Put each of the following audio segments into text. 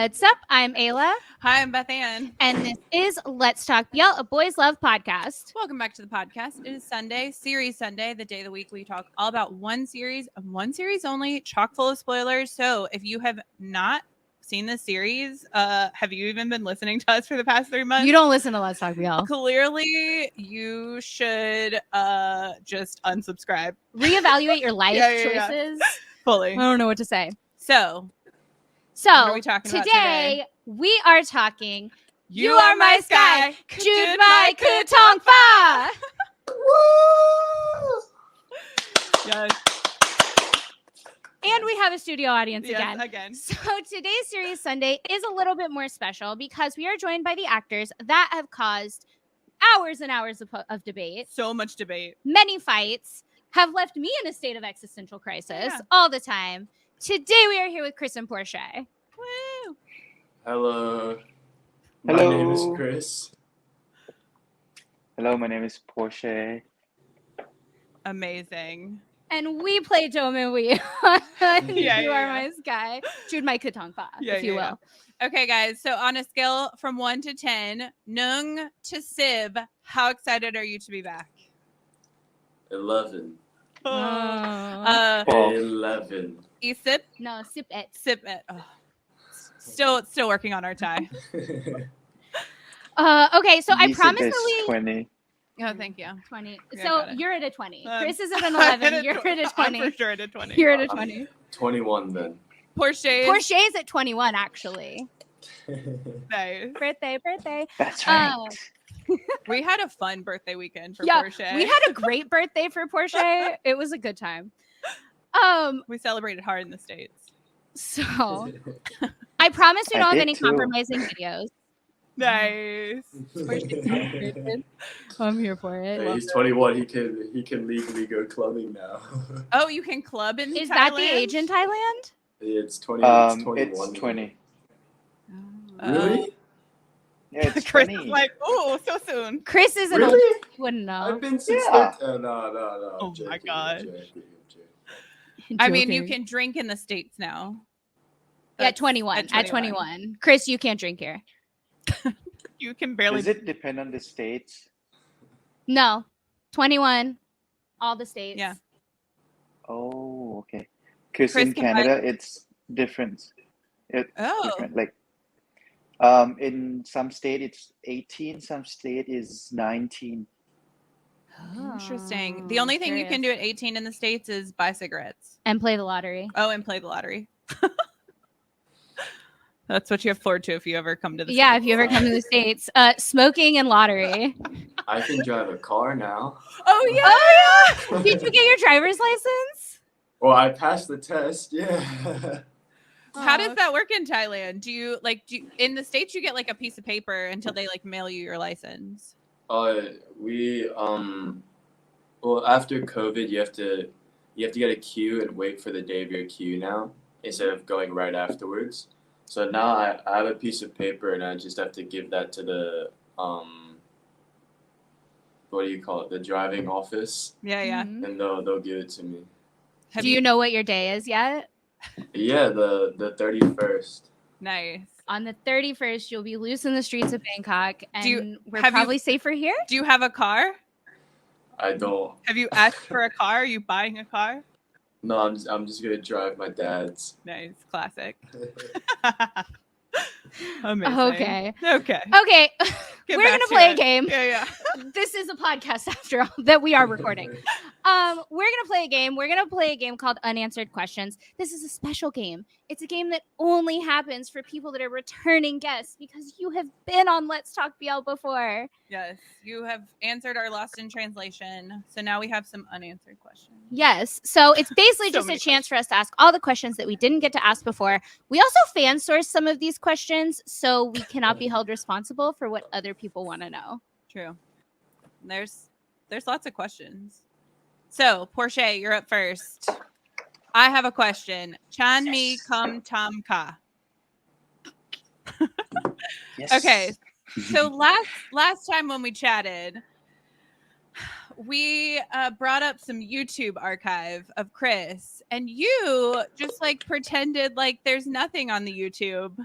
What's up? I'm Ayla. Hi, I'm Beth Ann. And this is Let's Talk BL, a Boys Love podcast. Welcome back to the podcast. It is Sunday, Series Sunday, the day of the week we talk all about one series only, chock full of spoilers. So if you have not seen this series, have you even been listening to us for the past 3 months? You don't listen to Let's Talk BL. Clearly, you should just unsubscribe. Reevaluate your life choices. Fully. I don't know what to say. So what are we talking about today? We are talking You Are My Sky, Jude My Kutong Fah. Yes. And we have a studio audience Yes, again. So today's Series Sunday is a little bit more special because we are joined by the actors that have caused hours and hours of debate. So much debate. Many fights, have left me in a state of existential crisis all the time. Today we are here with Kris and Porsche. Woo! Hello. Hello. My name is Kris. Hello, my name is Porsche. Amazing. And we play Dome Vee. You are my sky. Jude My Kutong Fah, if you will. Okay, guys. So on a scale from 1 to 10, Nung to Sib, how excited are you to be back? 11. 11. Isip? No, sip it. Sip it. Oh. Still working on our tie. Okay, so I promise that we 20. Oh, thank you. 20. Yeah, So you're at a 20. Kris is at an 11. You're at a 20. I'm for sure at a 20. You're at a 20. 21 then. Porsche is at 21, actually. Nice. Birthday. That's right. We had a fun birthday weekend for Porsche. We had a great birthday for Porsche. It was a good time. We celebrated hard in the States. So I promise we don't have any too. compromising videos. Nice. I'm here for it. Hey, he's 21. He can legally go clubbing now. Oh, you can club in Is Thailand? that the age in Thailand? It's 20. It's 21. It's 20. Really? Yeah, it's Kris 20. is like, oh, so soon. Kris is an Really? old. You wouldn't know. I've been since Yeah. no. Oh I'm my joking, God. I'm joking. I mean, you can drink in the States now. At 21. At 21. Kris, you can't drink here. You can barely. Does it depend on the states? No. 21. All the states. Yeah. Oh, okay. Because Kris in can Canada, it's different. It's Oh. different. Like, in some state it's 18, some state is 19. Interesting. The only thing you can do at 18 in the States is buy cigarettes. And play the lottery. Oh, and play the lottery. That's what you have forward to if you ever come to the Yeah, States. if you ever come to the States. Smoking and lottery. I can drive a car now. Oh, yeah. Did you get your driver's license? Well, I passed the test. Yeah. How does that work in Thailand? Do you in the States you get like a piece of paper until they like mail you your license? We well, after COVID, you have to get a queue and wait for the day of your queue now instead of going right afterwards. So now I have a piece of paper and I just have to give that to the what do you call it? The driving office, Yeah. Mhm. and they'll give it to me. Do you know what your day is yet? Yeah, the 31st. Nice. On the 31st, you'll be loose in the streets of Bangkok, and we're have you- probably safer here. Do you have a car? I don't. Have you asked for a car? Are you buying a car? No, I'm just gonna drive my dad's. Nice. Classic. Amazing. Okay. Okay. We're going to play a game. Yeah. This is a podcast, after all, that we are recording. We're going to play a game. We're going to play a game called Unanswered Questions. This is a special game. It's a game that only happens for people that are returning guests because you have been on Let's Talk BL before. Yes. You have answered our Lost in Translation. So now we have some unanswered questions. Yes. So it's basically So just a many chance for us to ask all the questions that we didn't get to ask before. We also fan source some of these questions, so we cannot be held responsible for what other people want to know. True. There's lots of questions. So, Porsche, you're up first. I have a question. Chan mi kam tam ka. Yes. Okay. So last time when we chatted, we brought up some YouTube archive of Kris, and you just like pretended like there's nothing on the YouTube.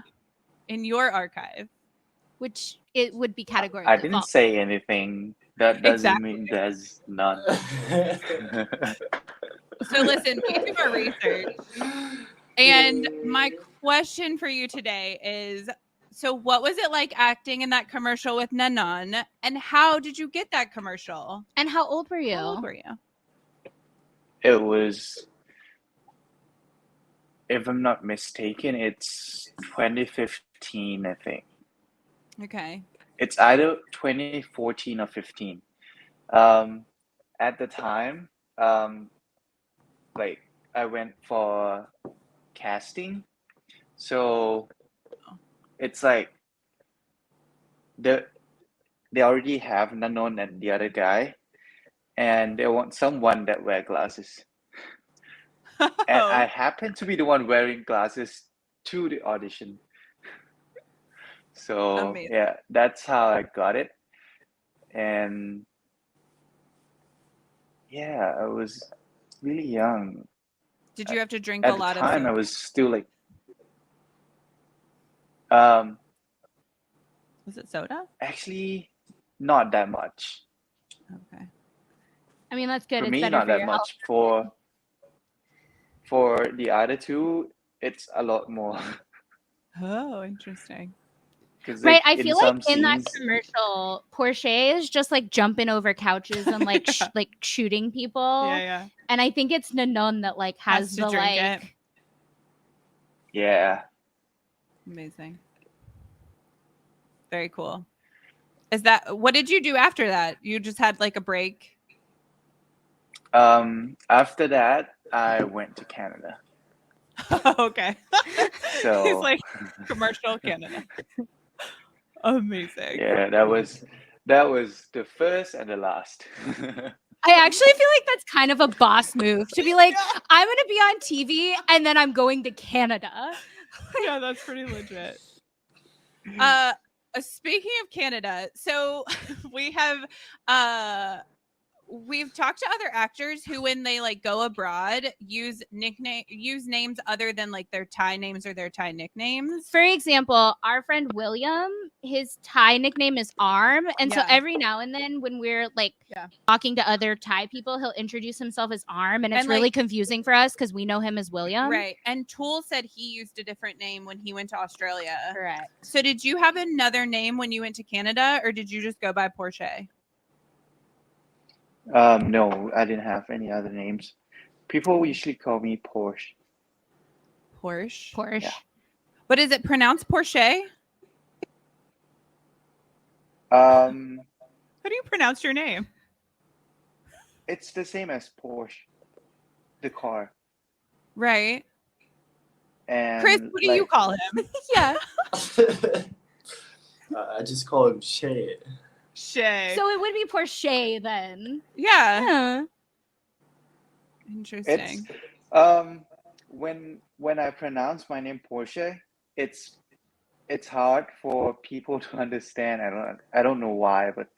in your archive? Which it would be category. I didn't say anything. That doesn't Exactly. mean there's none. So listen, we do our research. And my question for you today is, so what was it like acting in that commercial with Nanon? And how did you get that commercial? And how old were you? How old were you? It was, if I'm not mistaken, it's 2015, I think. Okay. It's either 2014 or 15. At the time, like I went for casting, so it's like they already have Nanon and the other guy, and they want someone that wear glasses. And I happen to be the one wearing glasses to the audition. So Amazing. yeah, that's how I got it. And yeah, I was really young. Did you have to drink At a lot the time, I of was still like, was it soda? actually not that much. Okay. I mean, that's good. For It's me, better not for that your much. health. For the other two, it's a lot more. Oh, interesting. Right, I in feel like some in that scenes, commercial, Porsche is just like jumping over couches and like Yeah. like shooting people. Yeah. And I think it's Nanon that like has to the drink like. it. yeah. Amazing. Very cool. What did you do after that? You just had like a break? After that, I went to Canada. Okay. So He's like commercial Canada. Amazing. yeah, that was the first and the last. I actually feel like that's kind of a boss move to be like, I'm going to be on TV and then I'm going to Canada. Yeah, that's pretty legit. Speaking of Canada, so we've talked to other actors who, when they like go abroad, use names other than like their Thai names or their Thai nicknames. For example, our friend William, his Thai nickname is Arm. And so Yeah. every now and then when we're like talking to other Thai people, he'll introduce himself as Arm. And it's really like, confusing for us because we know him as William. Right. And Tool said he used a different name when he went to Australia. Correct. So did you have another name when you went to Canada, or did you just go by Porsche? No, I didn't have any other names. People usually call me Porsche. Porsche. Yeah. But is it pronounced Porsche? How do you pronounce your name? It's the same as Porsche, the car. Right. And Kris, what do you call him? Yeah. I just call him Shay. Shay. So it would be Porsche then. Yeah. Interesting. It's when I pronounce my name Porsche, it's hard for people to understand. I don't know why, but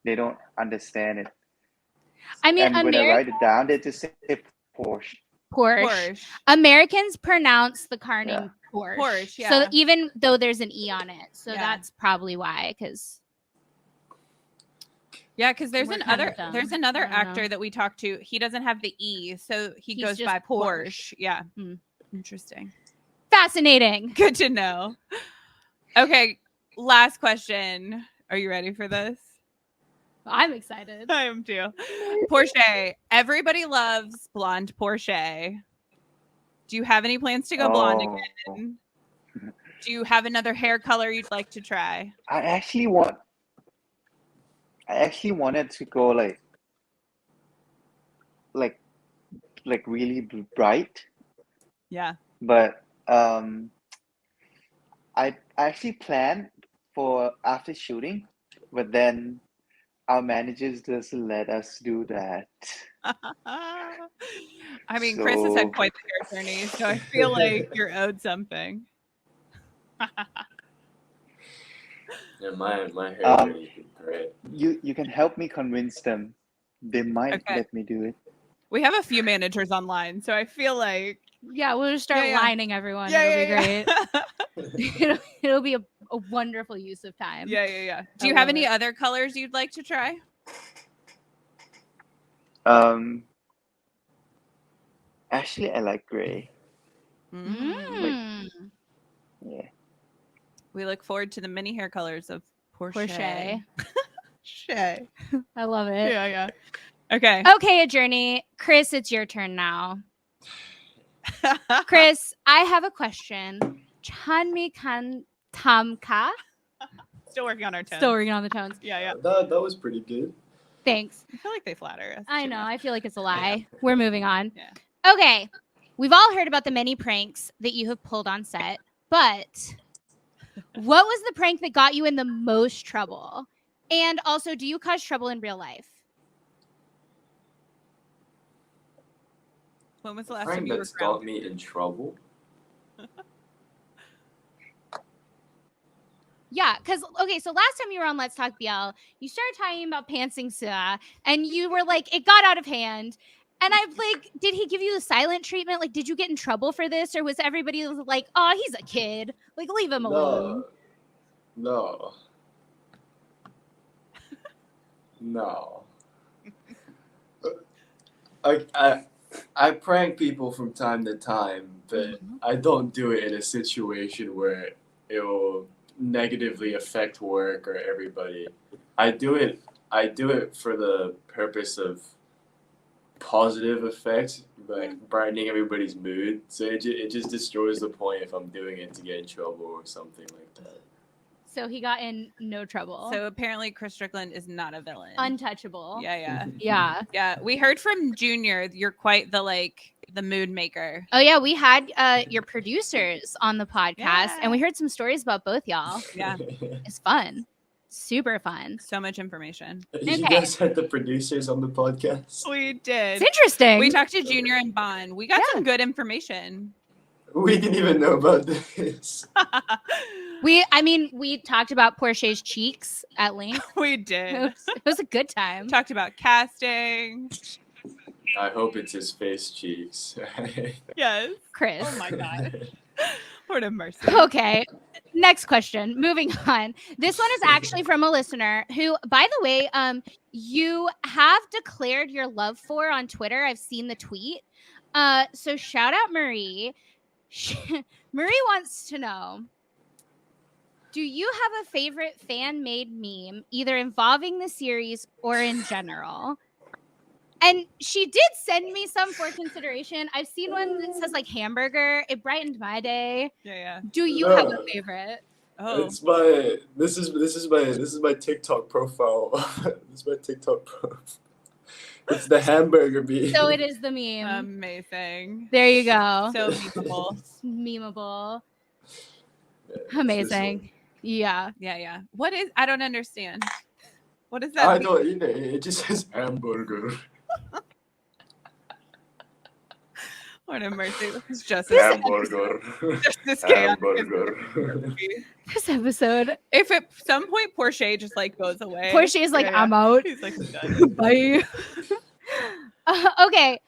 they don't understand it. I mean, and when I write it down, they just say Porsche. Porsche. Americans pronounce the car name Porsche. Porsche, yeah. So even though there's an E on it. So that's probably why, because there's another actor know. that we talked to. He doesn't have the E, so he's goes just by Porsche. Porsche. Yeah. Interesting. Fascinating. Good to know. Okay, last question. Are you ready for this? I'm excited. I am too. Porsche. Everybody loves blonde Porsche. Do you have any plans to go blonde again? Do you have another hair color you'd like to try? I actually wanted to go like really bright. Yeah. But I actually planned for after shooting, but then our managers doesn't let us do that. I mean, Kris has had quite the hair journey, so I feel like you're owed something. Yeah, my hair journey has been great. You can help me convince them. They might let me do it. We have a few managers online, so I feel like we'll just start lining everyone. Yeah, It'll be great. it'll be a wonderful use of time. Yeah. Do I you have love any it. other colors you'd like to try? Actually, I like gray. Mm. Yeah. We look forward to the mini hair colors of Porsche. Porsche. Porsche. I love it. Yeah. Okay. Okay, a journey. Kris, it's your turn now. Kris, I have a question. Chanmi kan tamka. Still working on our tones. Still working on the tones. Yeah. That was pretty good. Thanks. I feel like they flatter us. I too know. much. I feel like it's a lie. We're moving on. Yeah. Okay. We've all heard about the many pranks that you have pulled on set, but what was the prank that got you in the most trouble? And also, do you cause trouble in real life? When was the last Prank time you were that's got grounded? me in trouble. Yeah, because okay, so last time you were on Let's Talk BL, you started talking about pantsing Suh, and you were like, it got out of hand. And I'm like, did he give you the silent treatment? Like, did you get in trouble for this, or was everybody like, oh, he's a kid, like leave him alone? No. No. I prank people from time to time, but I don't do it in a situation where it will negatively affect work or everybody. I do it for the purpose of positive effects, like brightening everybody's mood. So it just destroys the point if I'm doing it to get in trouble or something like that. So he got in no trouble. So apparently Chris Strickland is not a villain. Untouchable. Yeah. Yeah. We heard from Junior. You're quite the mood maker. Oh yeah, we had your producers on the podcast, Yeah. and we heard some stories about both y'all. Yeah. It's fun, super fun. So much information. You Okay. guys had the producers on the podcast. We did. It's interesting. We talked to Junior and Bon. We got some good information. We didn't even know about this. We talked about Porsche's cheeks at length. We It did. was a good time. Talked about casting. I hope it's his face cheeks. Yes. Kris. Oh my God. Lord have mercy. Okay. Next question. Moving on. This one is actually from a listener who, by the way, you have declared your love for on Twitter. I've seen the tweet. So shout out Marie. Marie wants to know, do you have a favorite fan-made meme, either involving the series or in general? And she did send me some for consideration. I've seen one that says like hamburger. It brightened my day. Yeah. Do you have a favorite? Oh. It's this is my TikTok profile. This is my TikTok profile. It's the hamburger meme. So it is the meme. Amazing. There you go. So memeable. Memeable. Yeah, it's this Amazing. one. Yeah. Yeah. What is? I don't understand. What is that? I mean? don't either. It just says hamburger. Lord have mercy. It's just Hamburger. this chaos. Hamburger. This episode. If at some point Porsche just like goes away, Portia is like, I'm out. He's like, done. Bye. Okay.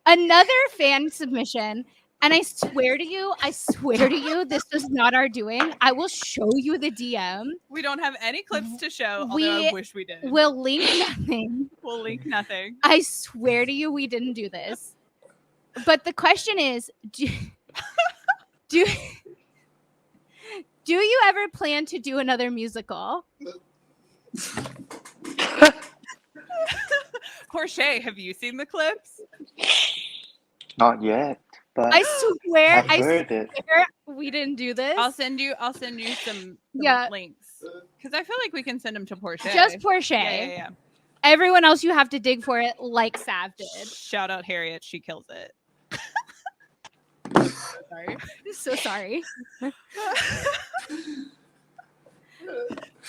Another fan submission. And I swear to you, this was not our doing. I will show you the DM. We don't have any clips to show, We although I wish we did. We'll link nothing. We'll link nothing. I swear to you, we didn't do this. But the question is, do you ever plan to do another musical? Porsche, have you seen the clips? Not yet, but I swear, I've heard it. we didn't do this. I'll send you some Yeah. links because I feel like we can send them to Porsche. Just Porsche. Yeah. Everyone else, you have to dig for it like Sav did. Shout out Harriet, she kills it. Sorry. So sorry. So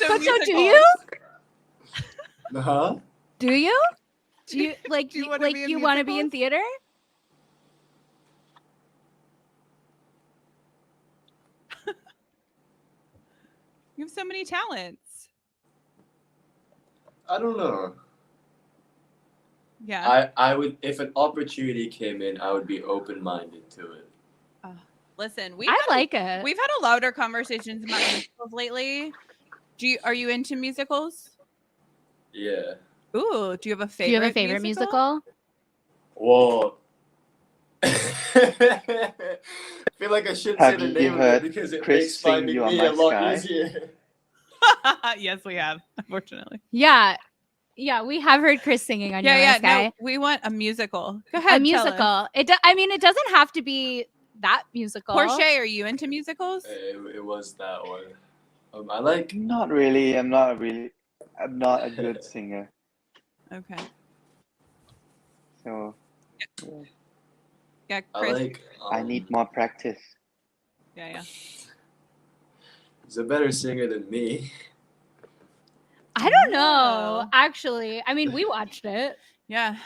But so do musicals. you? Huh? Do you? Do you like Do you you wanna be in you want to be in musicals? theater? You have so many talents. I don't know. Yeah. I would, if an opportunity came in, I would be open-minded to it. Listen, I like it. we've had a louder conversations about musicals lately. Are you into musicals? Yeah. Ooh, do you have a favorite? Do you have a favorite musical? Whoa. I feel like I shouldn't say Have the you name of heard it because it Kris makes sing finding You Are me My a lot Sky? easier. Yes, we have. Unfortunately. Yeah. Yeah, we have heard Kris singing on Your Sky. No, we want a musical. Go ahead. A tell musical. us. I mean, it doesn't have to be that musical. Porsche, are you into musicals? It was that one. I like. Not really. I'm not a good singer. Okay. So Yeah, I Kris. like. I need more practice. Yeah. He's a better singer than me. I don't know, Oh. actually. I mean, we watched it. Yeah.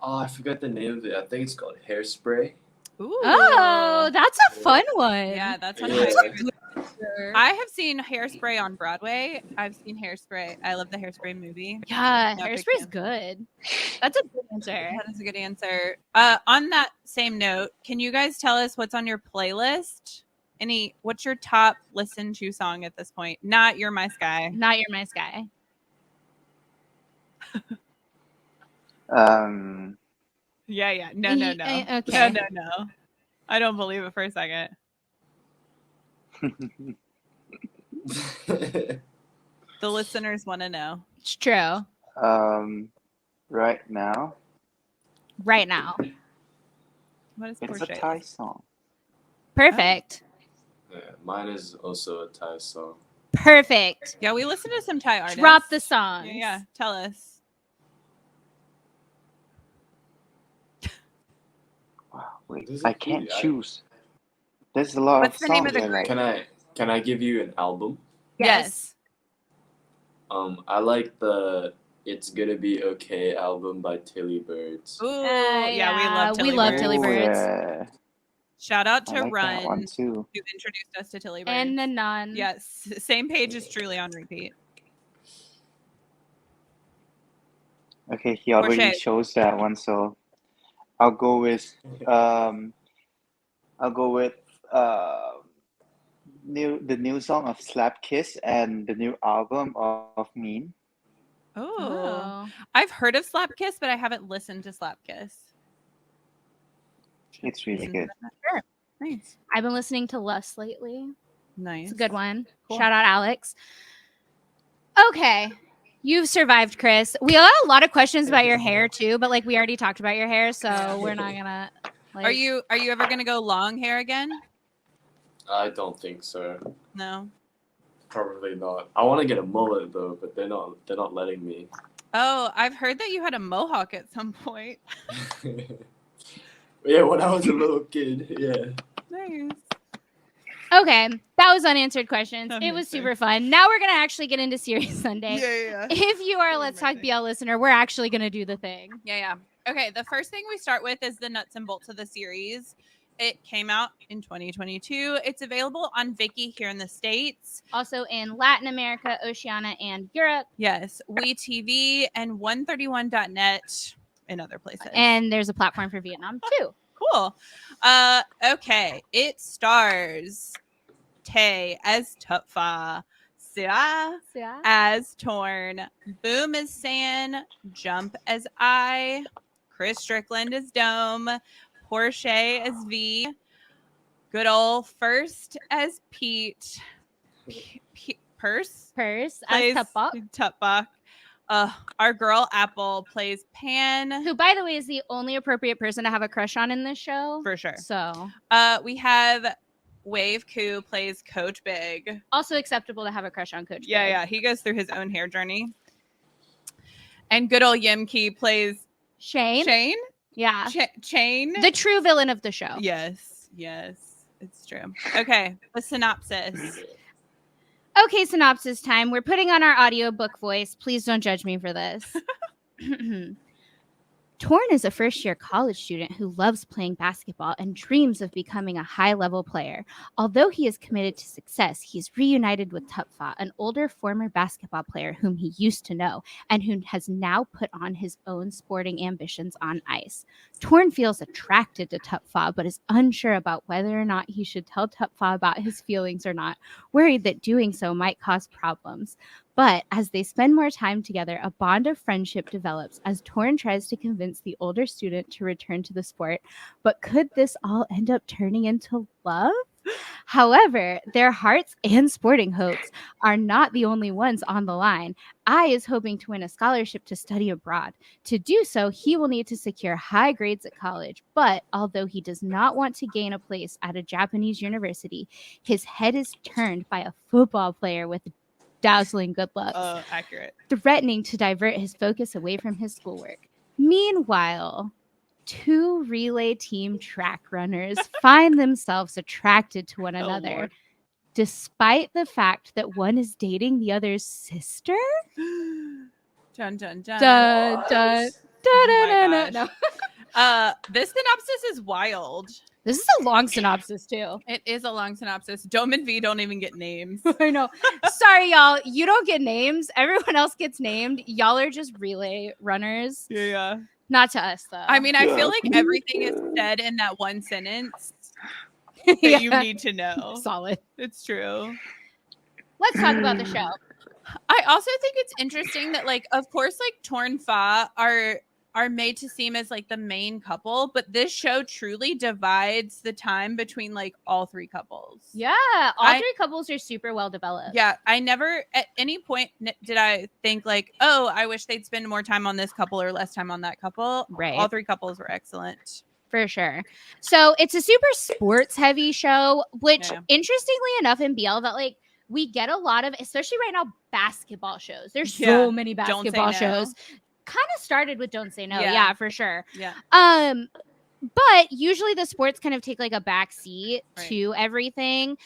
I forgot the name of it. I think it's called Hairspray. Ooh. Oh, that's a fun one. Yeah, that's one Yeah. of my favorites. I have seen Hairspray on Broadway. I've seen Hairspray. I love the Hairspray movie. Yeah, Not a big Hairspray's fan. good. That's a good answer. That is a good answer. On that same note, can you guys tell us what's on your playlist? What's your top listen to song at this point? Not You're My Sky. Not You're My Sky. Yeah. No. Okay. No. I don't believe it for a second. The listeners want to know. It's true. Right now, Right now. What is it's a Porsche? Thai song. Perfect. Yeah, mine is also a Thai song. Perfect. Yeah, we listen to some Thai artists. Drop the song. Yeah. Tell us. Wow, wait, There's I a can't few. choose. There's a lot What's of the name songs of the I like. Can I give you an album? Yes. I like the It's Gonna Be Okay album by Tilly Birds. Ooh, yeah, we love Tilly Tilly Birds. Birds. Yeah, Shout out I to like that one Run, too. who introduced us to Tilly Birds. And the Nun. Yes, same page is truly on repeat. Okay, he already Porsche. chose that one, so I'll go with the new song of Slap Kiss and the new album of Mean. Oh, I've heard of Slap Kiss, but I haven't listened to Slap Kiss. It's really good. Sure. Nice. I've been listening to Lust lately. Nice. It's a good one. Cool. Shout out Alex. Okay. You've survived, Kris. We got a lot of questions about your hair too, but like we already talked about your hair, so we're not gonna like Are you ever gonna go long hair again? I don't think so. No. Probably not. I want to get a mullet though, but they're not letting me. Oh, I've heard that you had a mohawk at some point. Yeah, when I was a little kid. Yeah. Nice. Okay, that was unanswered questions. It Unanswered. was super fun. Now we're gonna actually get into Serious Sunday. Yeah. If you are a Oh, Let's Talk mercy. BL listener, we're actually gonna do the thing. Yeah. Okay, the first thing we start with is the nuts and bolts of the series. It came out in 2022. It's available on Viki here in the States. Also in Latin America, Oceania, and Europe. Yes, WeTV and 131.net in other places. And there's a platform for Vietnam too. Cool. Okay, it stars Tae as Tufa, Sia Yeah. as Torn, Boom as Saen, Jump as I, Chris Strickland as Dome, Porsche as V, good old First as Pete, Purse Purse plays as Tupbok, Tupbok. Our girl Apple plays Pan. who, by the way, is the only appropriate person to have a crush on in this show. For sure. So We have Wave Koo plays Coach Big. also acceptable to have a crush on Coach. Yeah, Big. yeah. He goes through his own hair journey. And good old Yimki plays Shane. Shane? Yeah. Chain? The true villain of the show. Yes. It's true. Okay, the synopsis. Okay, synopsis time. We're putting on our audiobook voice. Please don't judge me for this. Torn is a first-year college student who loves playing basketball and dreams of becoming a high-level player. Although he is committed to success, he's reunited with Tufa, an older former basketball player whom he used to know and who has now put on his own sporting ambitions on ice. Torn feels attracted to Tufa, but is unsure about whether or not he should tell Tufa about his feelings or not, worried that doing so might cause problems. But as they spend more time together, a bond of friendship develops as Torn tries to convince the older student to return to the sport. But could this all end up turning into love? However, their hearts and sporting hopes are not the only ones on the line. Ai is hoping to win a scholarship to study abroad. To do so, he will need to secure high grades at college. But although he does not want to gain a place at a Japanese university, his head is turned by a football player with dazzling good looks, Accurate. threatening to divert his focus away from his schoolwork. Meanwhile, two relay team track runners find themselves attracted to one another, Lord. despite the fact that one is dating the other's sister. Dun dun dun. Dun, dun, Oh my no. This synopsis is wild. This is a long synopsis too. It is a long synopsis. Dome Vee don't even get names. I know. Sorry, y'all. You don't get names. Everyone else gets named. Y'all are just relay runners. Yeah. Not to us, though. I mean, I feel like everything is said in that one sentence that you need to know. Solid. It's true. Let's talk about the show. I also think it's interesting that, like, of course, like Thorn Fah are made to seem as like the main couple, but this show truly divides the time between like all three couples. Yeah, all three couples are super well developed. Yeah, I never at any point did I think like, oh, I wish they'd spend more time on this couple or less time on that couple. Right. All three couples were excellent. For sure. So it's a super sports heavy show, which interestingly enough in BL that like we get a lot of, especially right now, basketball shows. There's so many basketball shows. Kind of started with Don't Say No. Yeah, for sure. Yeah. But usually the sports kind of take like a back seat to everything.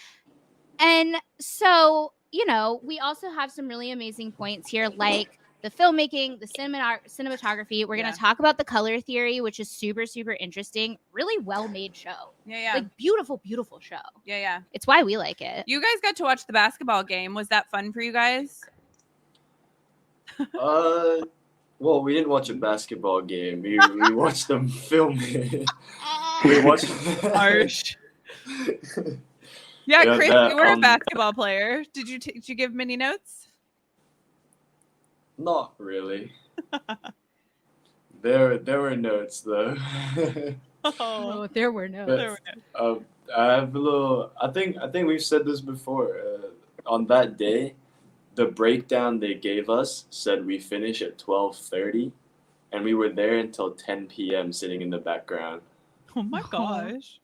And so, you know, we also have some really amazing points here, like the filmmaking, the cinematography. We're going to talk about the color theory, which is super, super interesting. Really well-made show. Yeah. Like beautiful, beautiful show. Yeah. It's why we like it. You guys got to watch the basketball game. Was that fun for you guys? Well, we didn't watch a basketball game. We watched them film it. We watched harsh. Yeah, Kris, you were a basketball player. Did you give many notes? Not really. There were notes though. Oh, there were notes. I have a little. I think we've said this before. On that day, the breakdown they gave us said we finish at 12:30, and we were there until 10 p.m. sitting in the background. Oh my gosh!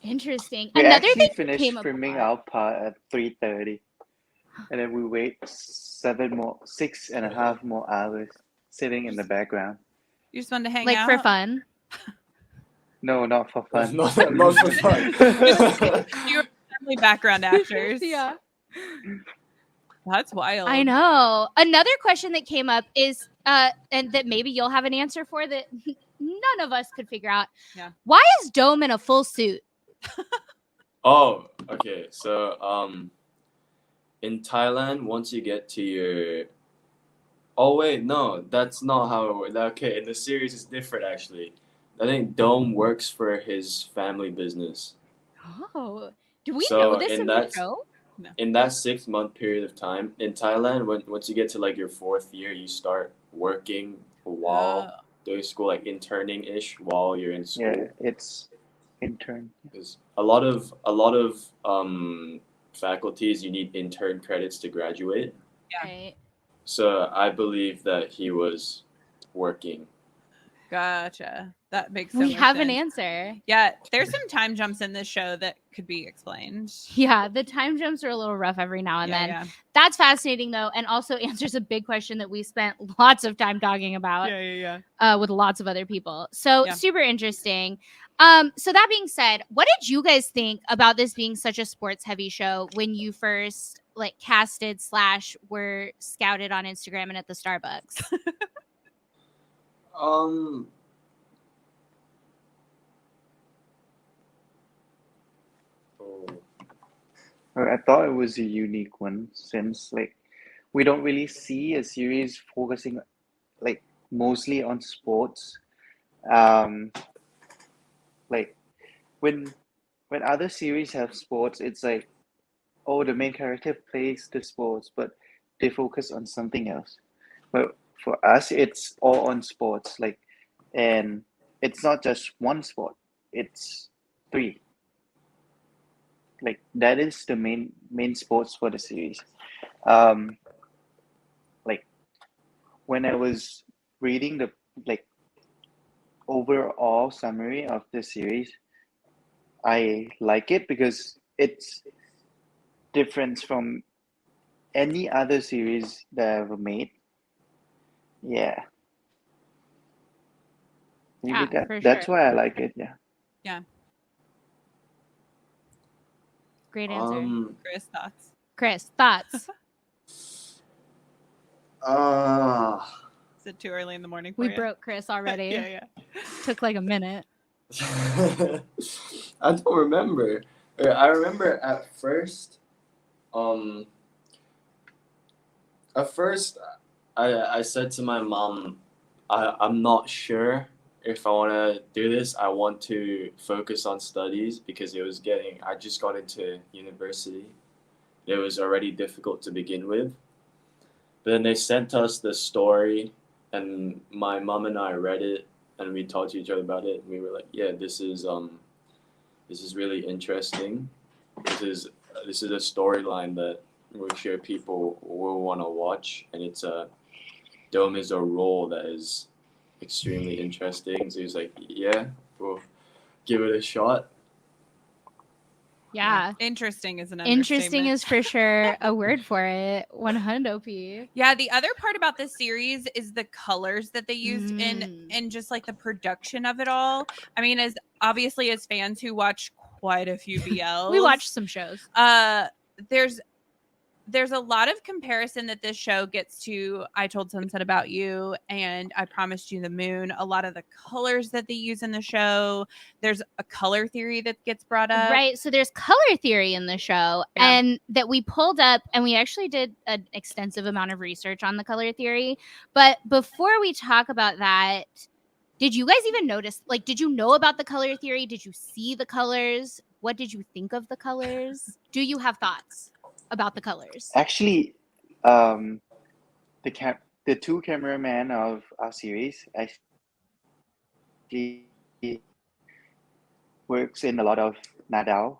Interesting. We Another actually thing finished came filming apart. our part at 3:30, and then we wait 6.5 more hours sitting in the background. You just wanted to hang like out for fun. No, not for fun. not for fun. You were family background actors. Yeah. That's wild. I know. Another question that came up is, and that maybe you'll have an answer for that none of us could figure out. Yeah. Why is Dome in a full suit? Oh, okay. So, in Thailand, once you get to your... Oh, wait, no, that's not how it works. Okay, in the series, it's different, actually. I think Dome works for his family business. Oh, do we So know this in in that- the show? In that 6-month period of time, in Thailand, once you get to, like, your 4th year, you start working while doing school, like, interning-ish while you're in school. Yeah, it's intern. Because a lot of faculties, you need intern credits to graduate. Yeah. Right. So I believe that he was working. Gotcha. That makes so We much have an sense. answer. Yeah, there's some time jumps in this show that could be explained. Yeah, the time jumps are a little rough every now and then. Yeah. That's fascinating, though, and also answers a big question that we spent lots of time talking about with lots of other people. So super interesting. So that being said, what did you guys think about this being such a sports heavy show when you first like casted / were scouted on Instagram and at the Starbucks? Um. Oh. I thought it was a unique one since like we don't really see a series focusing like mostly on sports. Um, like when when other series have sports, it's like oh the main character plays the sports, but they focus on something else. But for us, it's all on sports. Like, and it's not just one sport; it's three. Like that is the main sports for the series. Um, like when I was reading the like overall summary of the series, I like it because it's different from any other series that I ever made. Yeah, Yeah, maybe for that's sure. why I like it. Yeah. Yeah. Great answer. Chris, thoughts? Kris, thoughts? Uh, Is it too early in the morning for We you? broke Kris already. Yeah. Took like a minute. I don't remember. I remember um, at first, I said to my mom, I'm not sure if I want to do this. I want to focus on studies because I just got into university. It was already difficult to begin with. But then they sent us the story, and my mom and I read it, and we talked to each other about it. And we were like, yeah, this is really interesting. This is this is a storyline that we're sure people will want to watch, and it's a Dome is a role that is extremely interesting. So he's like, yeah, we'll give it a shot. Yeah. Interesting is an Interesting understatement. is for sure a word for it. 100p. Yeah, the other part about this series is the colors that they used Mm. in just like the production of it all. I mean, as obviously as fans who watch quite a few BLs, We watched some shows. There's a lot of comparison that this show gets to I Told Sunset About You and I Promised You the Moon. A lot of the colors that they use in the show. There's a color theory that gets brought up. Right. So there's color theory in the show, Yeah. and that we pulled up, and we actually did an extensive amount of research on the color theory. But before we talk about that, did you guys even notice? Like, did you know about the color theory? Did you see the colors? What did you think of the colors? Do you have thoughts about the colors? Actually, the two cameramen of our series actually works in a lot of Nadal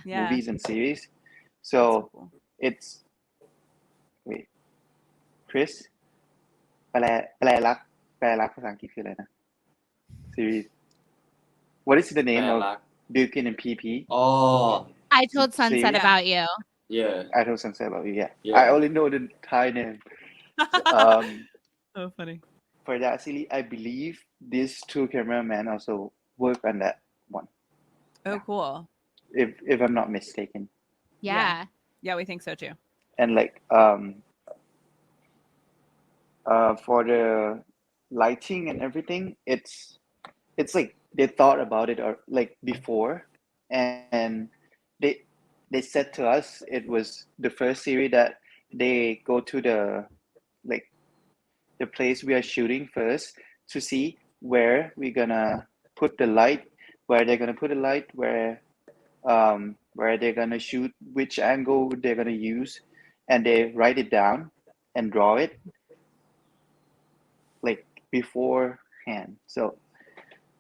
Yeah. movies and series. That's so So cool. it's wait, Chris แปลรักภาษาอังกฤษคืออะไรนะ series. What is the name of Bilkin and PP? Oh, I Told Sunset Yeah. About You. yeah. I Told Sunset About You. Yeah. Yeah. I only know the Thai name. So funny. For that series, I believe these two cameramen also work on that one, Oh, cool. if I'm not mistaken. Yeah. Yeah, we think so too. And like for the lighting and everything, it's like they thought about it or like before, and they said to us it was the first series that they go to the like the place we are shooting first to see where we're gonna put the light, where they're gonna put the light, where they're gonna shoot, which angle they're gonna use, and they write it down and draw it like beforehand. So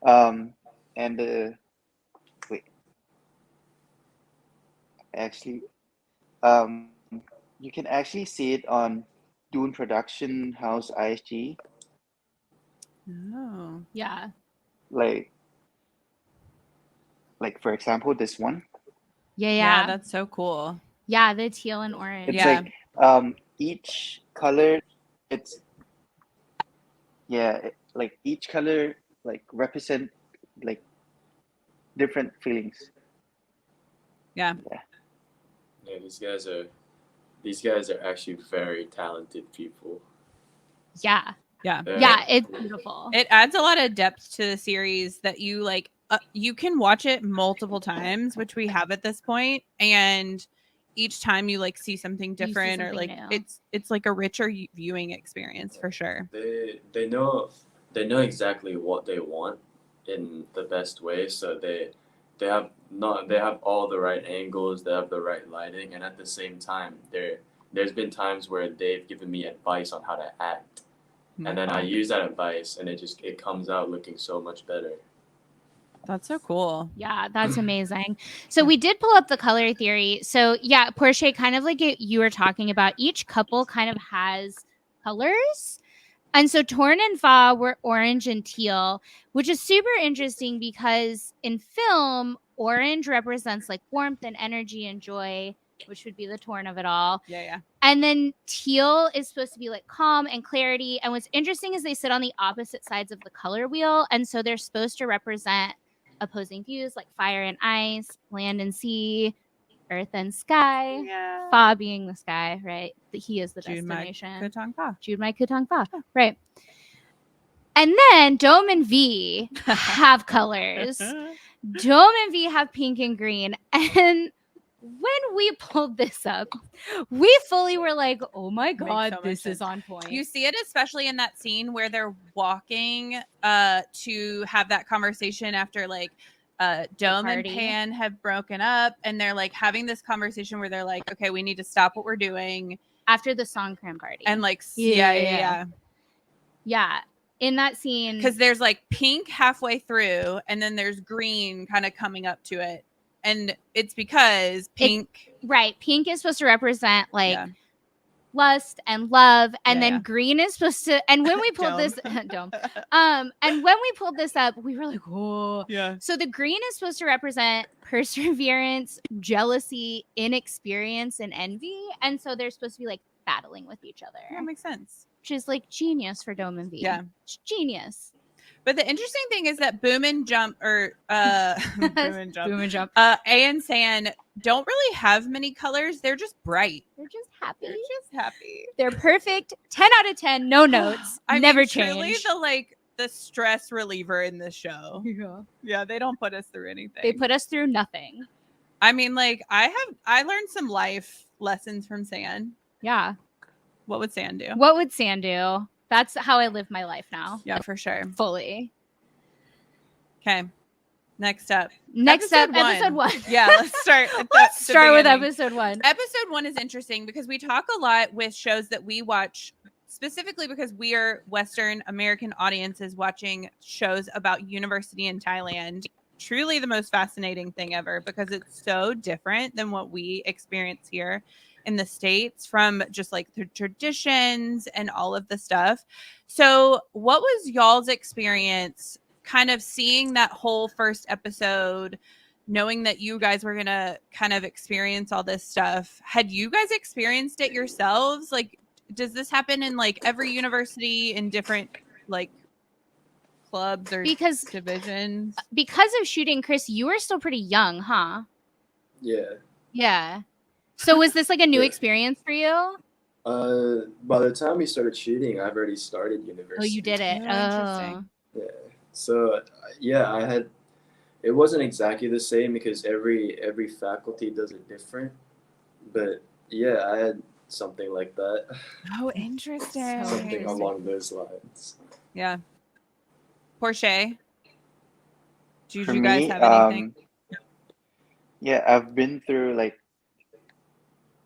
and wait, actually you can actually see it on Dune Production House ISG. Oh. Yeah. Like for example, this one. Yeah. That's so cool. Yeah, the teal and orange. It's Yeah. like each color, it's like each color like represent like different feelings. Yeah. Yeah, these guys are actually very talented people. Yeah. Yeah. Yeah, it's beautiful. It adds a lot of depth to the series that you like. You can watch it multiple times, which we have at this point, and each time you like see something different or something like new. it's like a richer viewing experience for sure. They know exactly what they want in the best way, so they have all the right angles, they have the right lighting, and at the same time there's been times where they've given me advice on how to act, and then I use that advice, and it comes out looking so much better. That's so cool. Yeah, that's amazing. So we did pull up the color theory. So yeah, Porsche, kind of like you were talking about, each couple kind of has colors. And so Torn and Fah were orange and teal, which is super interesting because in film, orange represents like warmth and energy and joy, which would be the Torn of it all. Yeah. And then teal is supposed to be like calm and clarity. And what's interesting is they sit on the opposite sides of the color wheel. And so they're supposed to represent opposing views like fire and ice, land and sea, earth and sky. Yeah. Fah being the sky, right? He is the Jude-mai destination. Kutang Fah. Jude-mai Kutang Fah, right? And then Dome and Vee have colors. Dome and Vee have pink and green. And when we pulled this up, we fully were like, oh my God, so much this sense. is on point. You see it especially in that scene where they're walking to have that conversation after like Dome and party. Pan have broken up, and they're like having this conversation where they're like, okay, we need to stop what we're doing After the Songkran party. and like Yeah. In that scene. because there's like pink halfway through and then there's green kind of coming up to it, and it's because pink Pink is supposed to represent like lust and love, and then green is supposed to. And when we pulled this, Dome. And when we pulled this up, we were like, oh, yeah. So the green is supposed to represent perseverance, jealousy, inexperience, and envy, and so they're supposed to be like battling with each other. That makes sense. Which is like genius for Dome and Vee. Yeah, it's genius. But the interesting thing is that Boom and Jump Boom and Jump, A and Saen don't really have many colors. They're just bright. They're just happy. They're perfect. 10 out of 10. No notes. Never change. Truly the stress reliever in this show. Yeah, they don't put us through anything. They put us through nothing. I mean, like I learned some life lessons from Saen. Yeah. What would Saen do? What would Saen do? That's how I live my life now. Yeah, for sure. Fully. Okay. Next up, episode one. Yeah, let's start. Let's start with episode 1. Episode 1 is interesting because we talk a lot with shows that we watch, specifically because we are Western American audiences watching shows about university in Thailand. Truly the most fascinating thing ever because it's so different than what we experience here in the States, from just like the traditions and all of the stuff. So what was y'all's experience kind of seeing that whole first episode, knowing that you guys were going to kind of experience all this stuff? Had you guys experienced it yourselves? Like, does this happen in like every university in different like clubs or divisions? Because of shooting, Kris, you were still pretty young, huh? Yeah. So was this like a new experience for you? By the time we started shooting, I've already started university. Oh, you did it. Interesting. Yeah. So yeah, it wasn't exactly the same because every faculty does it different. But yeah, I had something like that. Oh, interesting. Something along those lines. Yeah. Porsche, did For you guys me, have anything? Yeah, I've been through like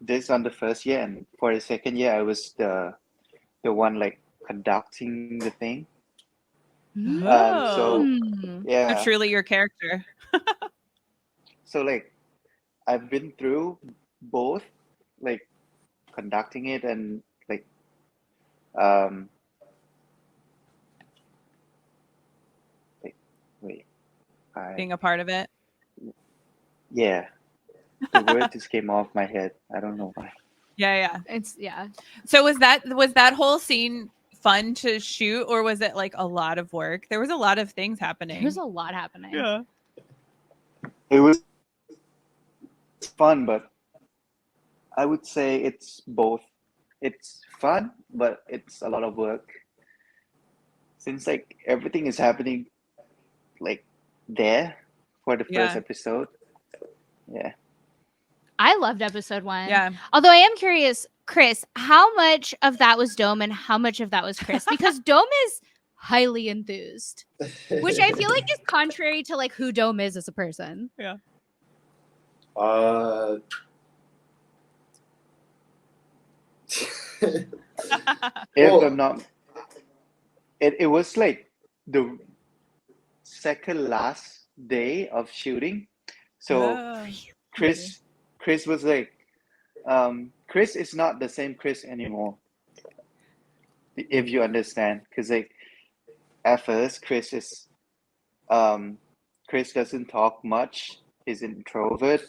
this on the first year, and for the second year, I was the one like conducting the thing. So yeah, So truly your character. so like I've been through both, like conducting it and like Being a part of it. Yeah, the word just came off my head. I don't know why. Yeah. Yeah. So was that whole scene fun to shoot, or was it like a lot of work? There was a lot of things happening. There's a lot happening. Yeah. It was fun, but I would say it's both. It's fun, but it's a lot of work. since like everything is happening like there for the first episode. Yeah. I loved episode 1. Yeah. Although I am curious, Kris, how much of that was Dome and how much of that was Kris? Because Dome is highly enthused, which I feel like is contrary to like who Dome is as a person. Yeah. If I'm not, it was like the second last day of shooting, so Oh. Kris was like, Kris is not the same Kris anymore. If you understand, because like at first Kris doesn't talk much. He's an introvert,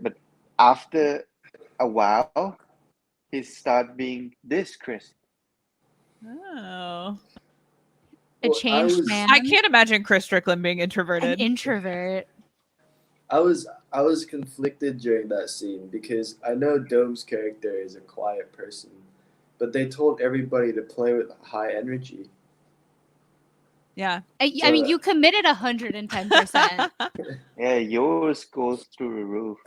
but after a while, he start being this Kris. Oh. A changed man. I can't imagine Kris Strickland being introverted. An introvert. I was conflicted during that scene because I know Dome's character is a quiet person, but they told everybody to play with high energy. Yeah. I mean, you committed 110%. Yeah, yours goes through the roof.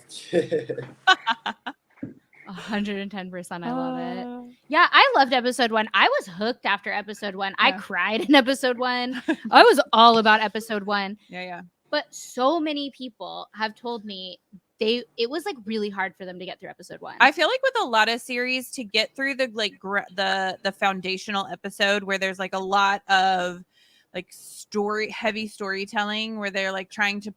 110%. I love it. Yeah, I loved episode 1. I was hooked after episode 1. I cried in episode 1. I was all about episode 1. Yeah. But so many people have told me it was like really hard for them to get through episode 1. I feel like with a lot of series to get through the like the foundational episode where there's like a lot of like heavy storytelling where they're like trying to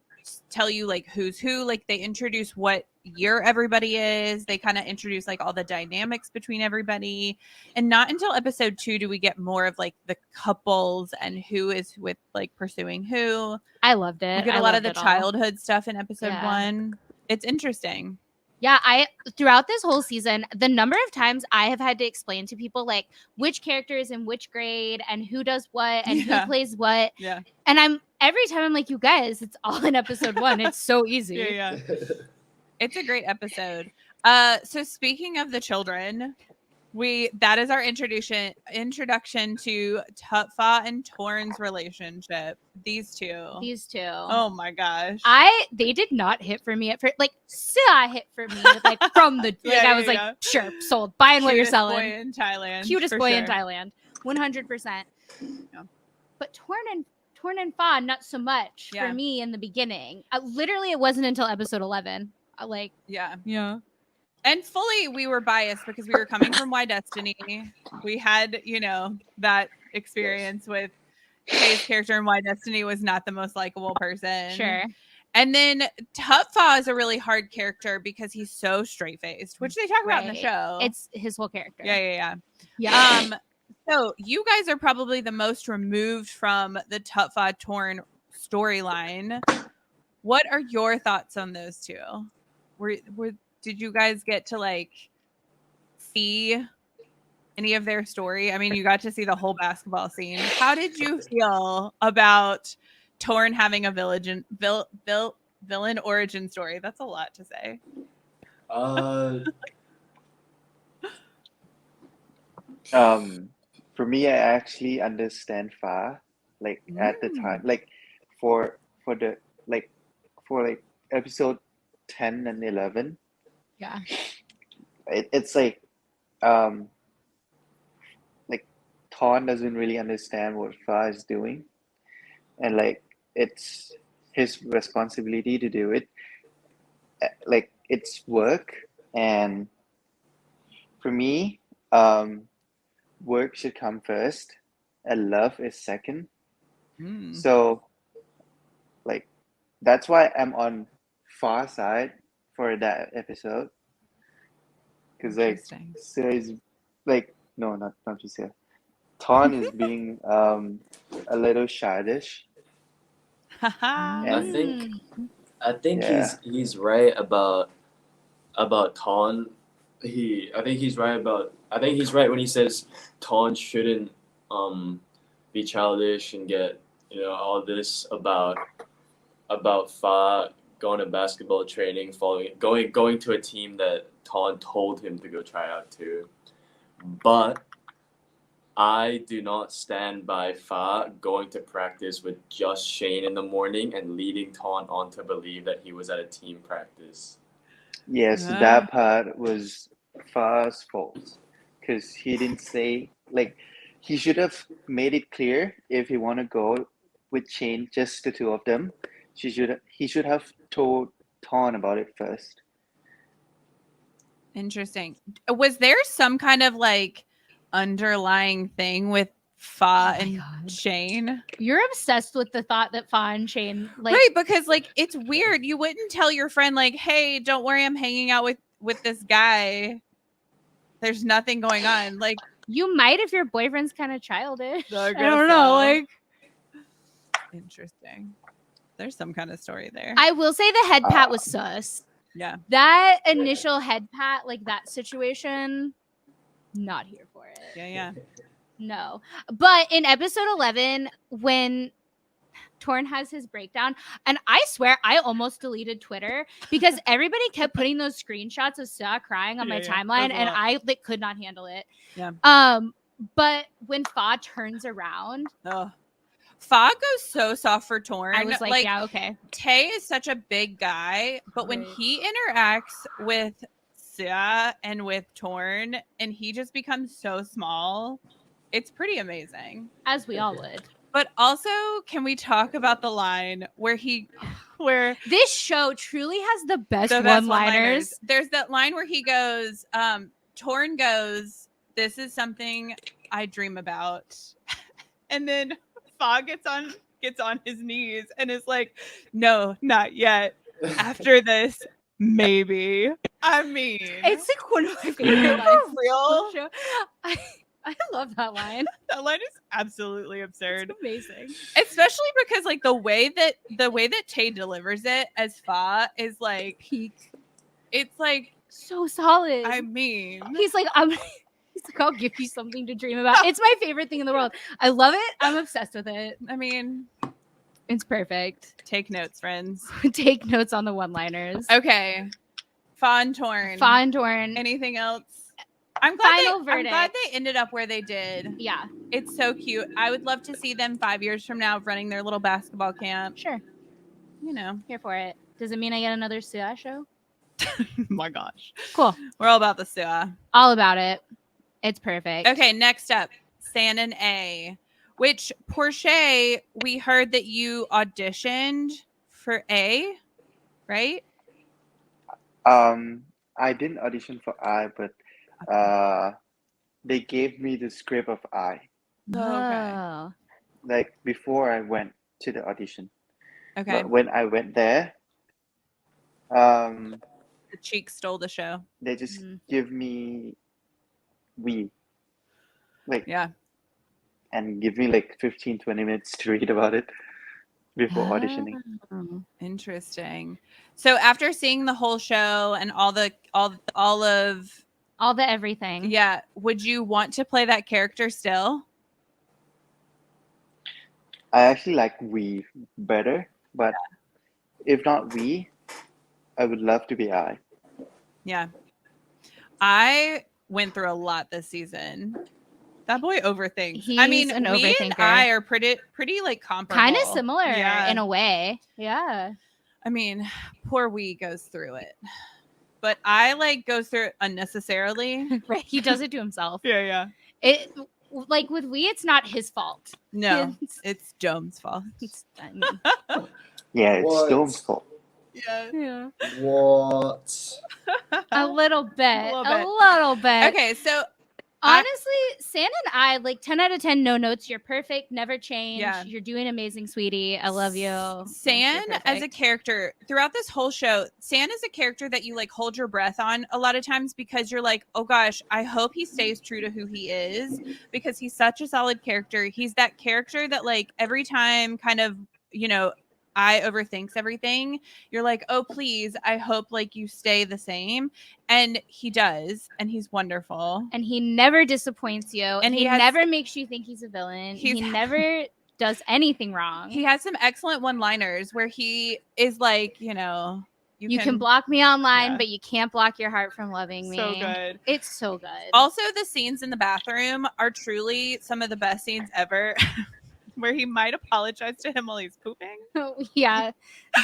tell you like who's who, like they introduce what year everybody is, they kind of introduce like all the dynamics between everybody, and not until episode 2 do we get more of like the couples and who is with like pursuing who. I loved it. We get a lot of the childhood stuff in episode 1. It's interesting. Yeah, throughout this whole season, the number of times I have had to explain to people like which character is in which grade and who does what and who plays what. Yeah. And every time I'm like, you guys, it's all in episode 1. It's so easy. Yeah. It's a great episode. So speaking of the children, that is our introduction to Tufa and Thorn's relationship. These two. Oh my gosh. They did not hit for me at first. Like Sae hit for me like from the I was like, sure, sold, buying what you're selling. Boy in Thailand. Cutest boy in Thailand. 100%. Yeah. But Thorn and Fah, not so much for me in the beginning. Literally, it wasn't until episode 11. Yeah. And fully, we were biased because we were coming from Why Destiny. We had, that experience with Kay's character in Why Destiny was not the most likable person. Sure. And then Tufa is a really hard character because he's so straight-faced, which they talk about in the show. It's his whole character. Yeah. So you guys are probably the most removed from the Tufa Thorn storyline. What are your thoughts on those two? Did you guys get to like see any of their story? I mean, you got to see the whole basketball scene. How did you feel about Thorn having a villain origin story? That's a lot to say. For me, I actually understand Fah like at the time, like for episode 10 and 11. Yeah. It's like Thorn doesn't really understand what Fah is doing, and like it's his responsibility to do it. Like it's work, and for me, work should come first, and love is second. So, like that's why I'm on Far side for that episode, because like so is like no, not just here. Thorn is being a little childish. I think he's right about Thorn. I think he's right when he says Thorn shouldn't be childish and get all this about Fah going to basketball training, going to a team that Thorn told him to go try out to. But I do not stand by Fah going to practice with just Shane in the morning and leading Thorn on to believe that he was at a team practice. Yes, that part was Fah's fault because he didn't say like he should have made it clear if he want to go with Shane, just the two of them. He should have told Thorn about it first. Interesting. Was there some kind of like underlying thing with Fah Oh my and God. Shane? You're obsessed with the thought that Fah and Shane like Right, because like it's weird. You wouldn't tell your friend like, "Hey, don't worry, I'm hanging out with this guy. There's nothing going on." Like, you might if your boyfriend's kind of childish. I I guess don't know. so. Like interesting. There's some kind of story there. I will say the head pat was sus. Yeah. That initial head pat, like that situation, not here for it. Yeah. No. But in episode 11, when Torn has his breakdown, and I swear I almost deleted Twitter because everybody kept putting those screenshots of Suh crying on my timeline, and I like could not handle it. Yeah. But when Fah turns around, Fah goes so soft for Torn. I was like, yeah, okay. Tay is such a big guy, but when he interacts with Suh and with Torn, and he just becomes so small, it's pretty amazing. As we all would. But also, can we talk about the line where this show truly has the best one-liners. There's that line where he goes, Torn goes, "This is something I dream about," and then Fah gets on his knees and is like, "No, not yet. After this, maybe." I mean, it's like one of my favorite lines. For real? Show. I love that line. That line is absolutely absurd. It's amazing. Especially because like the way that Tay delivers it as Fah is like peak. It's like so solid. I mean, he's like, I'll give you something to dream about. It's my favorite thing in the world. I love it. I'm obsessed with it. I mean, it's perfect. Take notes, friends. Take notes on the one-liners. Okay. Fah and Torn. Anything else? I'm glad they ended up where they did. Yeah. It's so cute. I would love to see them 5 years from now running their little basketball camp. Sure. You know. Here for it. Does it mean I get another Suh show? Oh my gosh. Cool. We're all about the Suh. All about it. It's perfect. Okay, next up, Saen Aii, which Porsche, we heard that you auditioned for A, right? I didn't audition for I, but they gave me the script of I. Oh. Like before I went to the audition. Okay. But when I went there, the cheek stole the show. They just give me and give me like 15-20 minutes to read about it before auditioning. Interesting. So after seeing the whole show and all the everything, would you want to play that character still? I actually like we better, but if not we, I would love to be I. Yeah. I went through a lot this season. That boy overthinks. He's an overthinker. And I are pretty like comparable. Kind of similar in a way. Yeah. I mean, poor Wee goes through it. But I like goes through it unnecessarily. Right. He does it to himself. Yeah. It like with Wee, it's not his fault. No, it's Dome's fault. Yeah, it's Dome's fault. Yeah. What? A little bit. Okay, so honestly, Saen Aii, like 10 out of 10, no notes. You're perfect. Never change. Yeah. You're doing amazing, sweetie. I love you. Saen as a character throughout this whole show, Saen is a character that you like hold your breath on a lot of times because you're like, oh gosh, I hope he stays true to who he is because he's such a solid character. He's that character that like every time kind of, I overthinks everything. You're like, oh, please, I hope like you stay the same. And he does. And he's wonderful. And he never disappoints you. And he never makes you think he's a villain. He never does anything wrong. He has some excellent one-liners where he is like, You can block me online, yeah. but you can't block your heart from loving me. So good. It's so good. Also, the scenes in the bathroom are truly some of the best scenes ever. Where he might apologize to him while he's pooping. Yeah.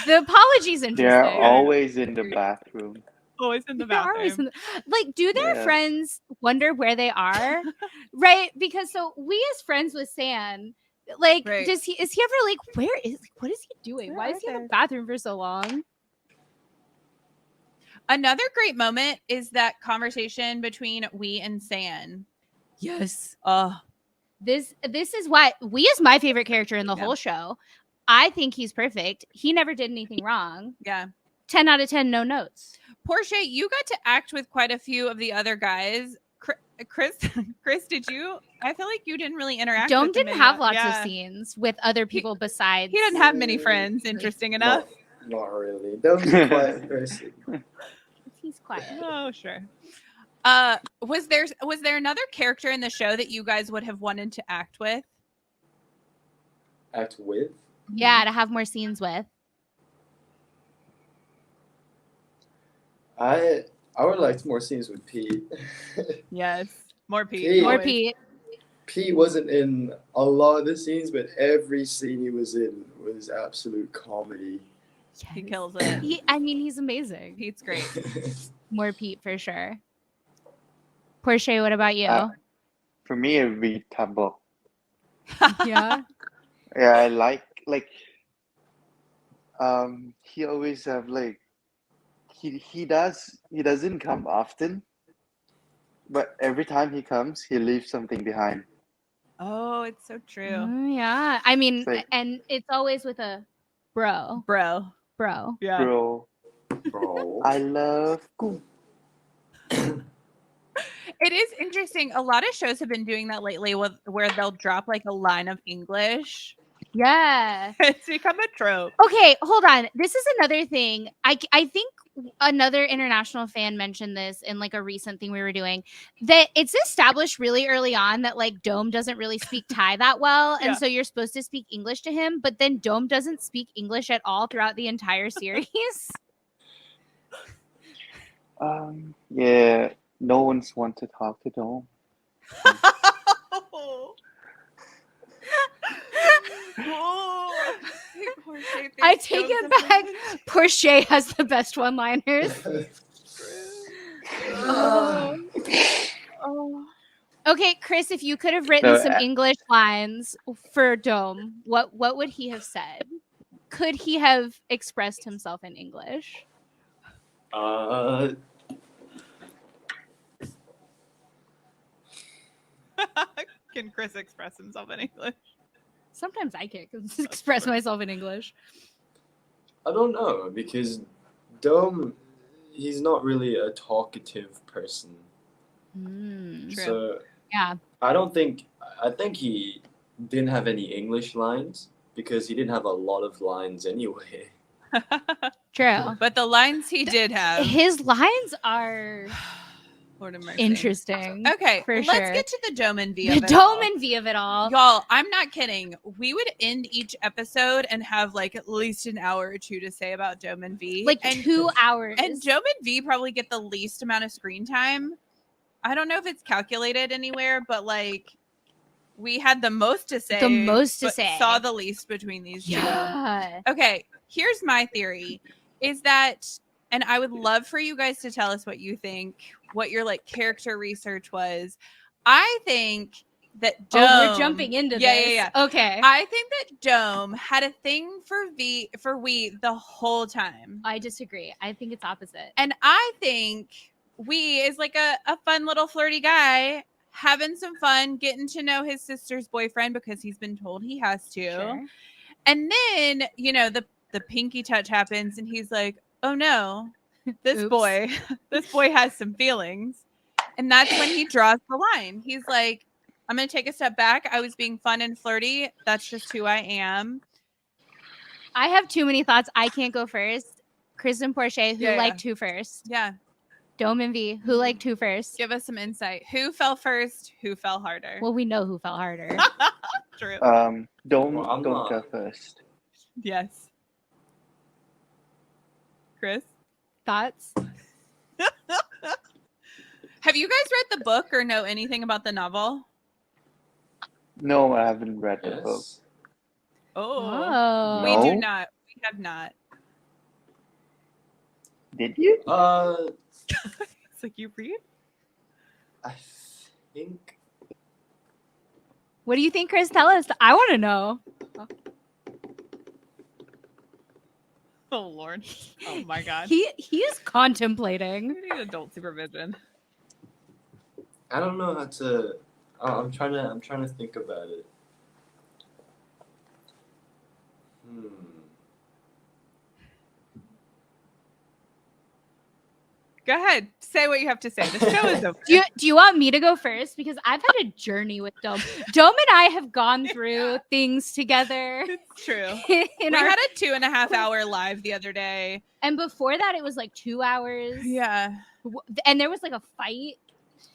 The apology's interesting. They're always in the bathroom. Always in the They're bathroom. always in like, do their Yeah. friends wonder where they are? Right? Because so we as friends with Saen, like, Right. is he ever like, what is he doing? Where Why are is he in they? the bathroom for so long? Another great moment is that conversation between Wee and Saen. Yes. This is why Wee is my favorite character in the Yeah. whole show. I think he's perfect. He never did anything wrong. Yeah. 10 out of 10, no notes. Porsche, you got to act with quite a few of the other guys. Kris, did you? I feel like you didn't really interact Dome with them didn't any- have lots yeah. of scenes with other people besides. He didn't have many friends, interesting enough. Not really. Dome's a quiet person. He's quiet. Oh, sure. Was there another character in the show that you guys would have wanted to act with? Act with? Yeah, to have more scenes with. I would like more scenes with Pete. Yes. More Pete. Pete. More always. Pete. Pete wasn't in a lot of the scenes, but every scene he was in was absolute comedy. He kills it. He's amazing. Pete's great. More Pete for sure. Porsche, what about you? For me, it would be Tabo. Yeah. Yeah, I like he always have like he doesn't come often, but every time he comes, he leaves something behind. Oh, it's so true. Yeah. I mean, It's like- and it's always with a bro. Bro. Yeah. Bro, Bro. I love Kum. It is interesting. A lot of shows have been doing that lately where they'll drop like a line of English. Yeah. It's become a trope. Okay, hold on. This is another thing. I think another international fan mentioned this in like a recent thing we were doing, that it's established really early on that like Dome doesn't really speak Thai that well, and Yeah. so you're supposed to speak English to him, but then Dome doesn't speak English at all throughout the entire series. Yeah, no one's want to talk to Dome. I take it back. Porsche has the best one-liners. Okay, Kris, if you could have written No, some English lines for Dome, what would he have said? Could he have expressed himself in English? Can Kris express himself in English? Sometimes I can't express myself in English. I don't know, because Dome, he's not really a talkative person. Mm. True. So Yeah. I think he didn't have any English lines because he didn't have a lot of lines anyway. True. But the lines he did have. His lines are Lord of mercy. interesting. Okay, for let's sure. get to the Dome and Vee. The of it Dome all. and Vee of it all. Y'all, I'm not kidding. We would end each episode and have like at least an hour or two to say about Dome and Vee. Like and 2 hours. And Dome and Vee probably get the least amount of screen time. I don't know if it's calculated anywhere, but like we had the most to say. but saw the least between these two. Yeah. Okay, here's my theory is that, and I would love for you guys to tell us what you think, what your like character research was. I think that Dome. Oh, we're jumping into yeah, this. Yeah, yeah. Okay. I think that Dome had a thing for Wee the whole time. I disagree. I think it's opposite. And I think Wee is like a fun little flirty guy having some fun, getting to know his sister's boyfriend because he's been told he has to. Sure. And then, you know, the pinky touch happens and he's like, oh no, this Oops. boy has some feelings. And that's when he draws the line. He's like, I'm going to take a step back. I was being fun and flirty. That's just who I am. I have too many thoughts. I can't go first. Kris and Porsche, who Yeah, liked who first? Yeah. Dome and Vee, who liked who first? Give us some insight. Who fell first? Who fell harder? Well, we know who fell harder. True. Don't Well, I'm don't not. go first. Yes. Kris? Thoughts? Have you guys read the book or know anything about the novel? No, I haven't read the book. Yes. Oh. We No? do not. We have not. Did you? It's like, you read? I think. What do you think, Kris? Tell us. I want to know. Oh, Lord. Oh, my God. He is contemplating. You need adult supervision. I don't know how to. I'm trying to think about it. Go ahead. Say what you have to say. The show is over. Do you want me to go first? Because I've had a journey with Dome. Dome and I have gone through things together. It's true. We had a 2.5 hour live the other day. And before that, it was like 2 hours. Yeah. And there was like a fight.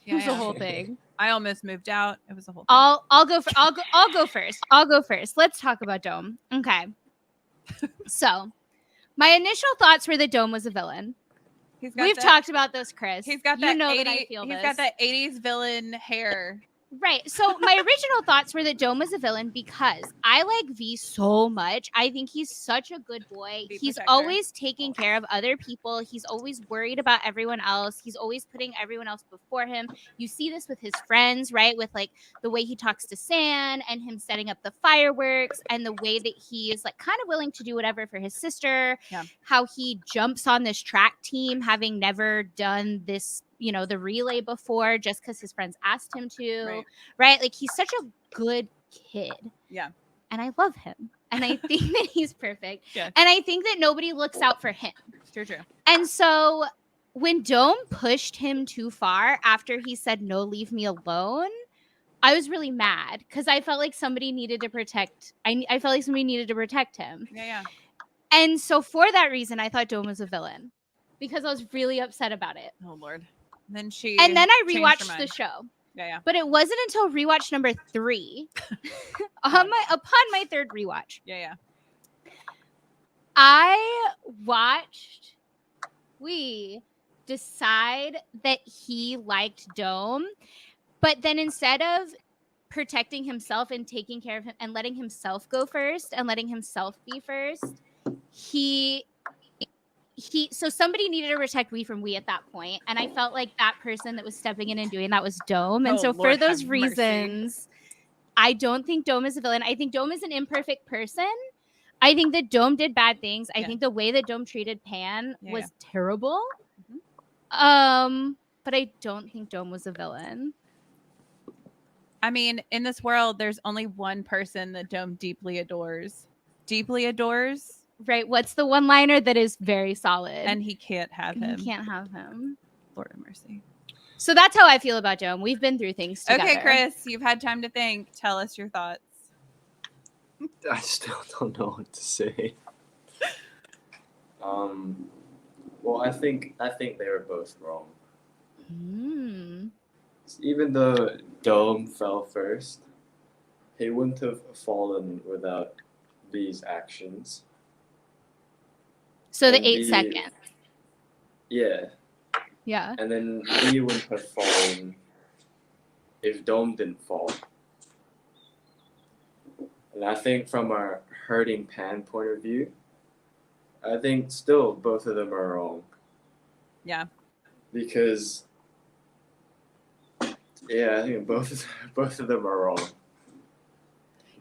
It was Yeah. a whole thing. I almost moved out. It was a whole thing. I'll go first. I'll go first. Let's talk about Dome. Okay. So, my initial thoughts were that Dome was a villain. We've talked about this, Kris. He's got that 80s villain hair. Right. So my original thoughts were that Dome was a villain because I like V so much. I think he's such a good boy. He's always taking care of other people. He's always worried about everyone else. He's always putting everyone else before him. You see this with his friends, right? With like the way he talks to Saen and him setting up the fireworks and the way that he is like kind of willing to do whatever for his sister. Yeah. How he jumps on this track team having never done this, the relay before just because his friends asked him to, right? Like he's such a good kid. Yeah. And I love him. And I think that he's perfect. Yeah. And I think that nobody looks out for him. True. And so when Dome pushed him too far after he said, no, leave me alone, I was really mad because I felt like somebody needed to protect. I felt like somebody needed to protect him. Yeah. And so for that reason, I thought Dome was a villain because I was really upset about it. Oh, Lord. Then I rewatched the show. Yeah. But it wasn't until rewatch number 3, upon my third rewatch. Yeah. I watched we decide that he liked Dome, but then instead of protecting himself and taking care of him and letting himself go first and letting himself be first, so somebody needed to protect We from We at that point, and I felt like that person that was stepping in and doing that was Dome. And so for those reasons, I don't think Dome is a villain. I think Dome is an imperfect person. I think that Dome did bad things. I think the way that Dome treated Pan was terrible. Mm-hmm. But I don't think Dome was a villain. I mean, in this world, there's only one person that Dome deeply adores. Deeply adores. Right. What's the one-liner that is very solid? And he can't have him. He can't have him. Lord have mercy. So that's how I feel about Dome. We've been through things together. Okay, Kris, you've had time to think. Tell us your thoughts. I still don't know what to say. Well, I think they were both wrong. Even though Dome fell first, he wouldn't have fallen without these actions. So the 8 seconds. Yeah. Yeah. And then he wouldn't have fallen if Dome didn't fall. And I think from a hurting Pan point of view, I think still both of them are wrong. Yeah. Because I think both of them are wrong.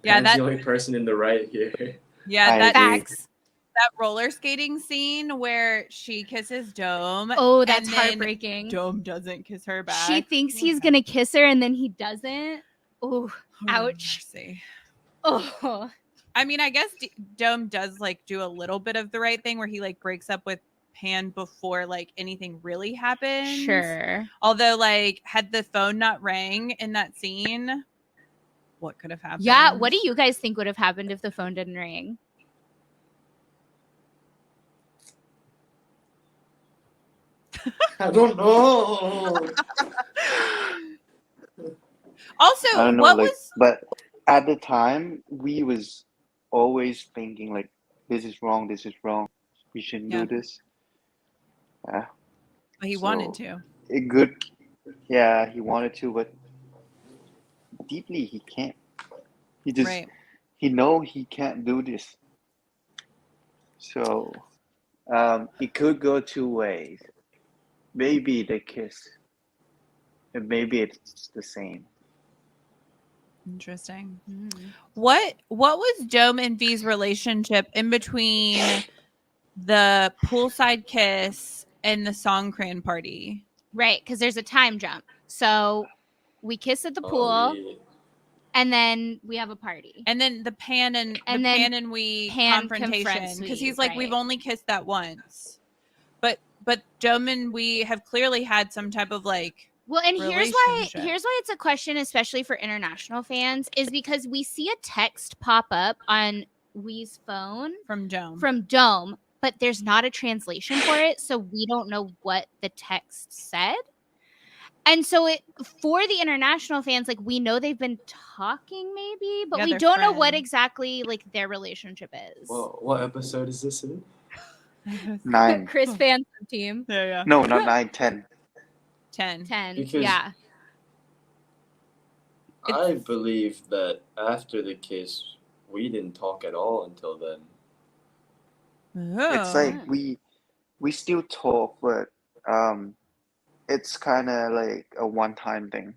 Yeah, Pan's the only person in the right here. Yeah, that facts. That roller skating scene where she kisses Dome. Oh, that's heartbreaking. Dome doesn't kiss her back. She thinks he's gonna kiss her and then he doesn't. Oh, ouch. Oh. I mean, I guess Dome does like do a little bit of the right thing where he like breaks up with Pan before like anything really happens. Sure. Although like had the phone not rang in that scene, what could have happened? Yeah, what do you guys think would have happened if the phone didn't ring? I don't know. Also, I don't know, what like, was but at the time we was always thinking like this is wrong, we shouldn't do this. Yeah. But he So- wanted to. A good, yeah, he wanted to, but deeply he can't. He just Right. he know he can't do this. So it could go two ways. Maybe they kiss, and maybe it's the same. Interesting. Mm. What was Dome and V's relationship in between the poolside kiss and the Songkran party? Right, because there's a time jump. So we kiss at the pool, Oh, we, and then we have a party. And then the Pan and And the then Pan and we Pan confrontation, confronts because Wee, he's like, we've right. only kissed that once, but Dome and we have clearly had some type of like Well, and here's relationship. why it's a question, especially for international fans, is because we see a text pop up on Wee's phone from Dome. from Dome, but there's not a translation for it, so we don't know what the text said. And so for the international fans, like, we know they've been talking maybe, but Yeah, we they're don't know what friends. exactly like their relationship is. well, what episode is this in? 9. Kris fan team. Yeah. No, not 9, 10. 10. 10. Because- Yeah. I believe that after the kiss, we didn't talk at all until then. It's Oh. like we still talk, but it's kind of like a one-time thing.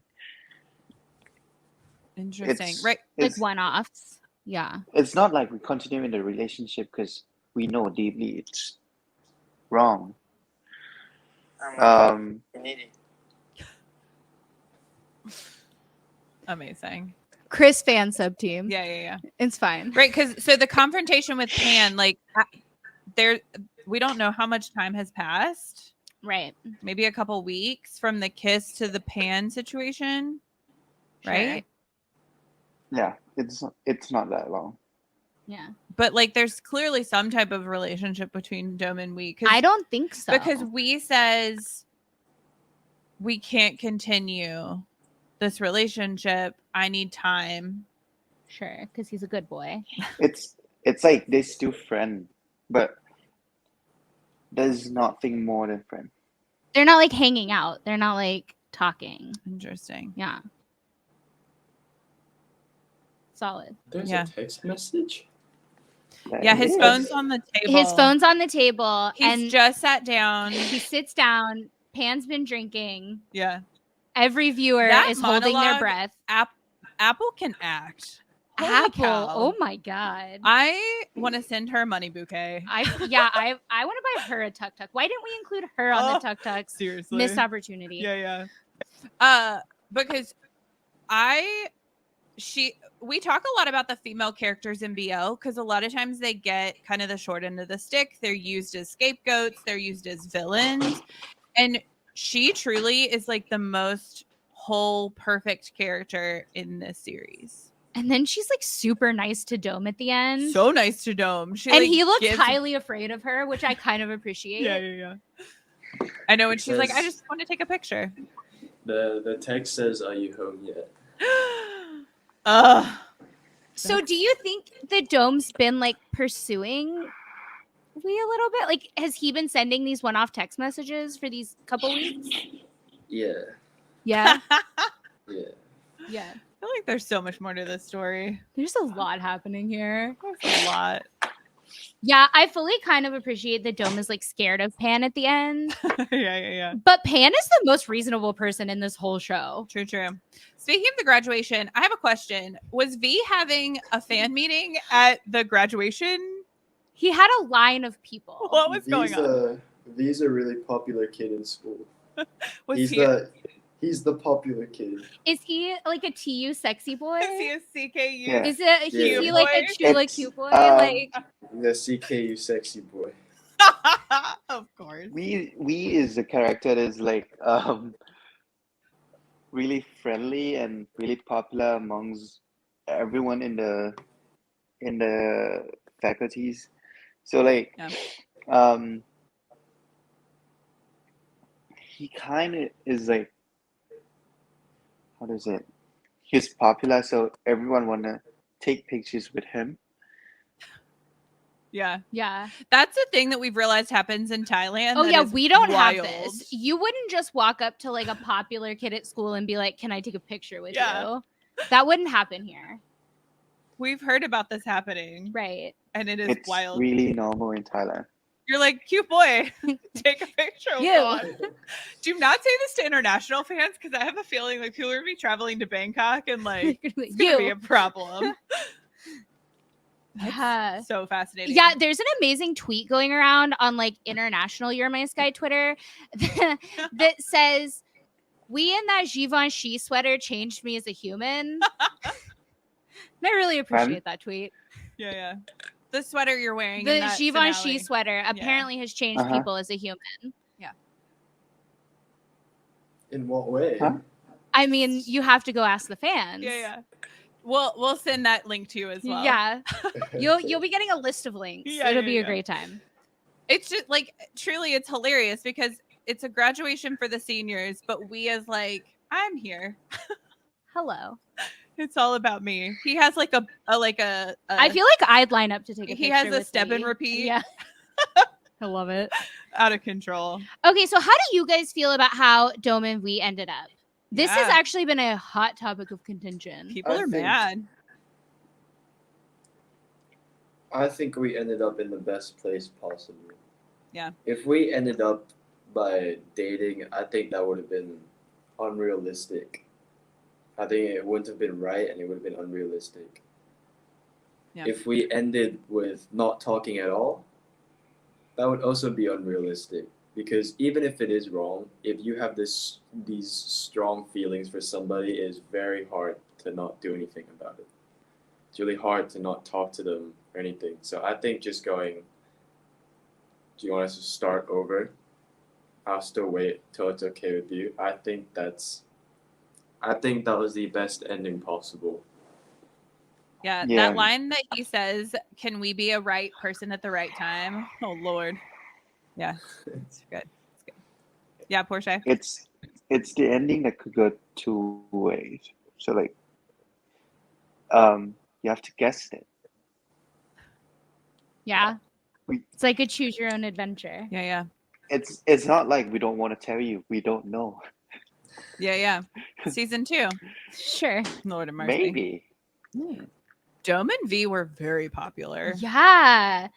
Interesting. It's Right. Like it's, one-offs. Yeah. it's not like we continue in the relationship because we know deeply it's wrong. Amazing. Kris fan sub team. Yeah. It's fine. Right, because so the confrontation with Pan, like there, we don't know how much time has passed. Right. Maybe a couple weeks from the kiss to the Pan situation, right? Yeah, it's not that long. Yeah. But like, there's clearly some type of relationship between Dome and Wee. I don't think so. Because Wee says we can't continue this relationship. I need time. Sure, because he's a good boy. It's like they still friend, but there's nothing more than friend. They're not like hanging out. They're not like talking. Interesting. Yeah. Solid. There's Yeah. a text message? Yeah, his Yes. phone's on the table. His phone's on the table, He's and just sat down. he sits down. Pan's been drinking. Yeah. Every viewer That is holding their monologue- breath. Apple can act. Holy Apple. cow. Oh my god. I want to send her a money bouquet. I want to buy her a tuk tuk. Why didn't we include her on Oh, the tuk tuks? Seriously. Missed opportunity. Yeah. Because we talk a lot about the female characters in BL because a lot of times they get kind of the short end of the stick. They're used as scapegoats. They're used as villains. And she truly is like the most whole, perfect character in this series. And then she's like super nice to Dome at the end. So nice to Dome. She, and like, he looks gives- highly afraid of her, which I kind of appreciate. Yeah. I know. And she's like, I Says- just want to take a picture. The text says, "Are you home yet?" So do you think the Dome's been like pursuing Wee a little bit? Like, has he been sending these one-off text messages for these couple weeks? Yeah. Yeah. Yeah. Yeah. I feel like there's so much more to this story. There's a lot happening here. There's a lot. Yeah, I fully kind of appreciate that Dome is like scared of Pan at the end. Yeah. But Pan is the most reasonable person in this whole show. True. Speaking of the graduation, I have a question. Was V having a fan meeting at the graduation? He had a line of people. What was going on? V's a really popular kid in school. Was he's the popular kid. Is he like a TU sexy boy? Is he a CKU? Yeah. Is Yeah. he like a Chula It's, cute boy? um, The CKU sexy boy. Of course. We is a character that is like really friendly and really popular amongst everyone in the faculties. So like he kind of is like, how does it? He's popular, so everyone wanna take pictures with him. Yeah. Yeah. That's a thing that we've realized happens in Thailand. Oh that yeah, is we don't wild. have this. You wouldn't just walk up to like a popular kid at school and be like, "Can I take a picture with you?" That wouldn't happen here. We've heard about this happening. Right. And it is It's wild. really normal in Thailand. You're like, cute boy, take a picture. Oh, You. God. Do not say this to international fans because I have a feeling like people are going to be traveling to Bangkok and like it's going to be a problem. Yeah. So fascinating. Yeah, there's an amazing tweet going around on like international You're My Sky Twitter that says, "We in that Givenchy sweater changed me as a human." And I really appreciate that tweet. Yeah. The sweater you're wearing. The in that Givenchy finale. sweater apparently has changed people as a human. In what way? Huh? I mean, you have to go ask the fans. Yeah. We'll send that link to you as well. Yeah. You'll be getting a list of links. It'll be a great time. It's just like truly it's hilarious because it's a graduation for the seniors, but we as like, I'm here. Hello. It's all about me. He has like a I feel like I'd line up to take a picture. He has a with step me. and repeat. Yeah. I love it. Out of control. Okay, so how do you guys feel about how Dome Vee ended up? This has actually been a hot topic of contention. People are mad. I think we ended up in the best place possible. Yeah. If we ended up by dating, I think that would have been unrealistic. I think it wouldn't have been right and it would have been unrealistic. Yeah. If we ended with not talking at all, that would also be unrealistic. Because even if it is wrong, if you have these strong feelings for somebody, it is very hard to not do anything about it. It's really hard to not talk to them or anything. So I think just going, do you want us to start over? I'll still wait till it's okay with you. I think that was the best ending possible. Yeah, that line that he says, "Can we be a right person at the right time?" Oh Lord. Yeah, it's good. It's good. Yeah, Porsche. It's the ending that could go two ways. So like, you have to guess it. Yeah. It's like a choose your own adventure. Yeah. It's not like we don't want to tell you. We don't know. Yeah. Season 2. Sure. Lord of mercy. Maybe. Dome and V were very popular. Yeah.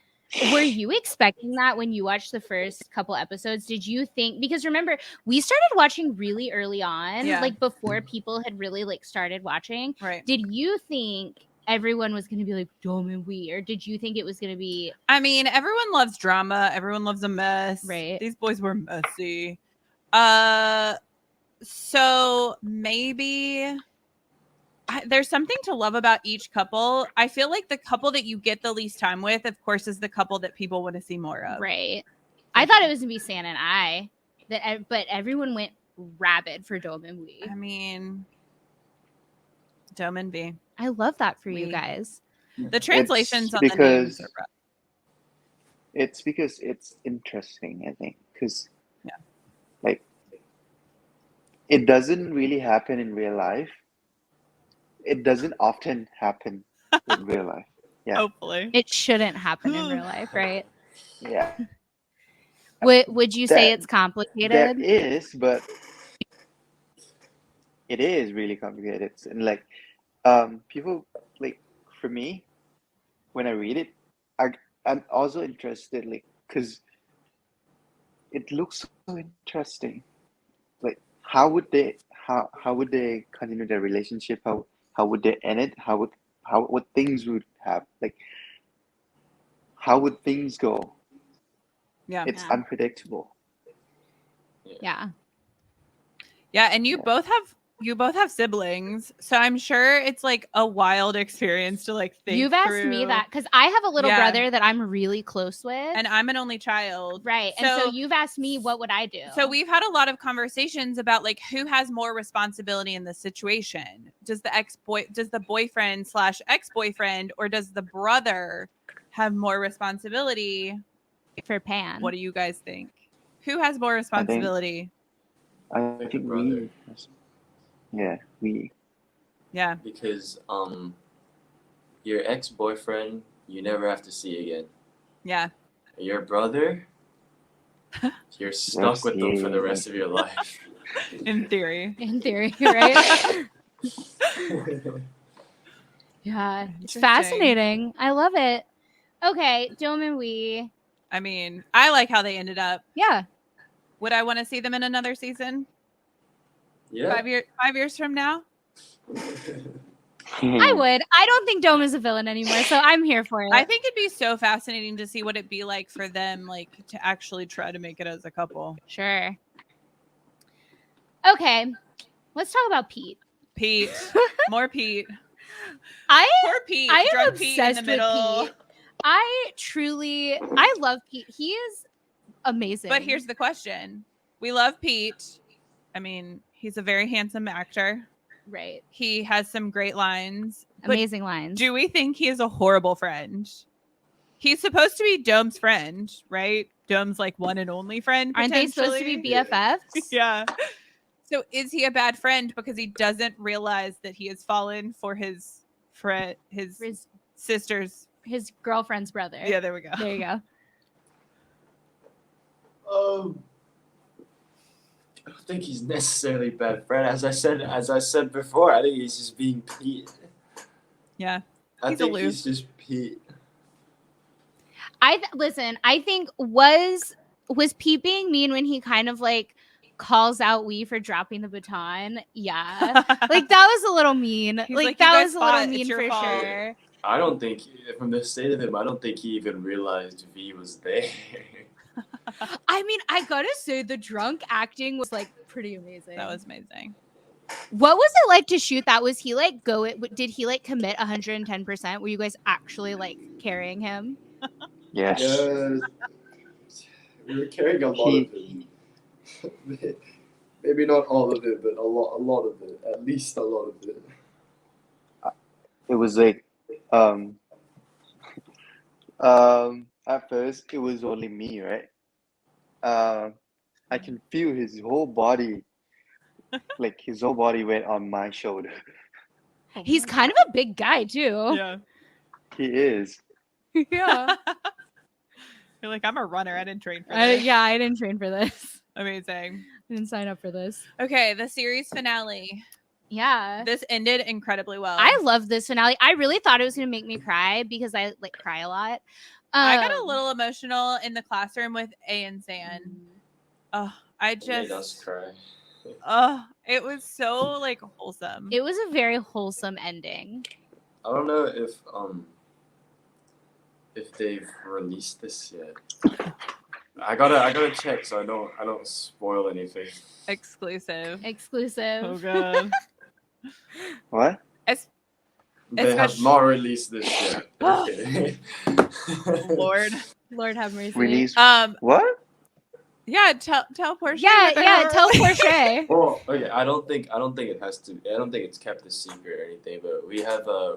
Were you expecting that when you watched the first couple episodes? Did you think, because remember, we started watching really early on, like before people had really like started watching. Right. Did you think everyone was going to be like Dome and Wee, or did you think it was going to be? I mean, everyone loves drama. Everyone loves a mess. Right. These boys were messy. So maybe there's something to love about each couple. I feel like the couple that you get the least time with, of course, is the couple that people want to see more of. Right. I thought it was going to be Saen Aii, but everyone went rabid for Dome and Wee. I mean, Dome and V. I love that for you guys. The translations on the names are rough. It's because it's interesting, I think, because like it doesn't really happen in real life. It doesn't often happen in real life. Yeah. Hopefully. It shouldn't happen in real life, right? Yeah. Would you say it's complicated? That is, but it is really complicated. And like people, like for me, when I read it, I'm also interested, like, because it looks so interesting. Like, how would they continue their relationship? How would they end it? What things would happen? Like, how would things go? Yeah, it's unpredictable. Yeah, and you both have siblings, so I'm sure it's like a wild experience to like think. You've asked me that because I have a little brother that I'm really close with, and I'm an only child, right? And so you've asked me what would I do. So we've had a lot of conversations about like who has more responsibility in this situation. Does the boyfriend / ex-boyfriend, or does the brother have more responsibility for Pan? What do you guys think? Who has more responsibility? I think we. Yeah, we. Yeah. Because your ex-boyfriend you never have to see again. Yeah. Your brother, you're stuck with them for the rest of your life. In theory. In theory, right? Yeah, it's Interesting. fascinating. I love it. Okay, Dome Vee. I mean, I like how they ended up. Yeah, Would I want to see them in another season? Yeah. 5 years from now? I would. I don't think Dome is a villain anymore, so I'm here for it. I think it'd be so fascinating to see what it'd be like for them, like to actually try to make it as a couple. Sure. Okay, let's talk about Pete. Pete, more Pete. I Poor Pete. I am drunk Pete in obsessed the middle. with Pete. I love Pete. He is amazing. But here's the question: we love Pete. I mean, he's a very handsome actor. right, He has some great lines. But amazing lines. do we think he is a horrible friend? He's supposed to be Dome's friend, right? Dome's like one and only friend. Aren't they supposed to be BFFs? Yeah. So is he a bad friend because he doesn't realize that he has fallen for his friend, his sister's, his girlfriend's brother. Yeah, there we go. There you go. I don't think he's necessarily a bad friend. As I said before, I think he's just being Pete. Yeah. I He's think aloof. he's just Pete. Listen, I think was Pete being mean when he kind of like calls out Wee for dropping the baton? Yeah. Like that was a little mean. He's Like like, that "You guys was a little fought. It's mean your for fault." sure. I don't think, from the state of him, I don't think he even realized V was there. I mean, I gotta say the drunk acting was like pretty amazing. That was amazing. What was it like to shoot that? Was he like did he like commit 110%? Were you guys actually like carrying him? Yes. Yeah, we were carrying a lot of it. Maybe not all of it, but a lot of it. At least a lot of it. It was like at first it was only me, right? I can feel his whole body, like his whole body went on my shoulder. He's kind of a big guy too. Yeah. He is. Yeah. You're like, I'm a runner. I didn't train for this. Yeah, I didn't train for this. Amazing. I didn't sign up for this. Okay, the series finale. Yeah. This ended incredibly well. I love this finale. I really thought it was going to make me cry because I like cry a lot. I got a little emotional in the classroom with A and Saen. Oh, I It made us just, cry. it was so like wholesome. It was a very wholesome ending. I don't know if they've released this yet. I gotta check so I don't spoil anything. Exclusive. Exclusive. Oh god. What? They have Especially- not released this yet. Okay. Lord. Lord have mercy. Release? Yeah, What? tell Porsche. Yeah, what yeah. the- Tell Porsche. Well, okay. I don't think it has to. I don't think it's kept a secret or anything. But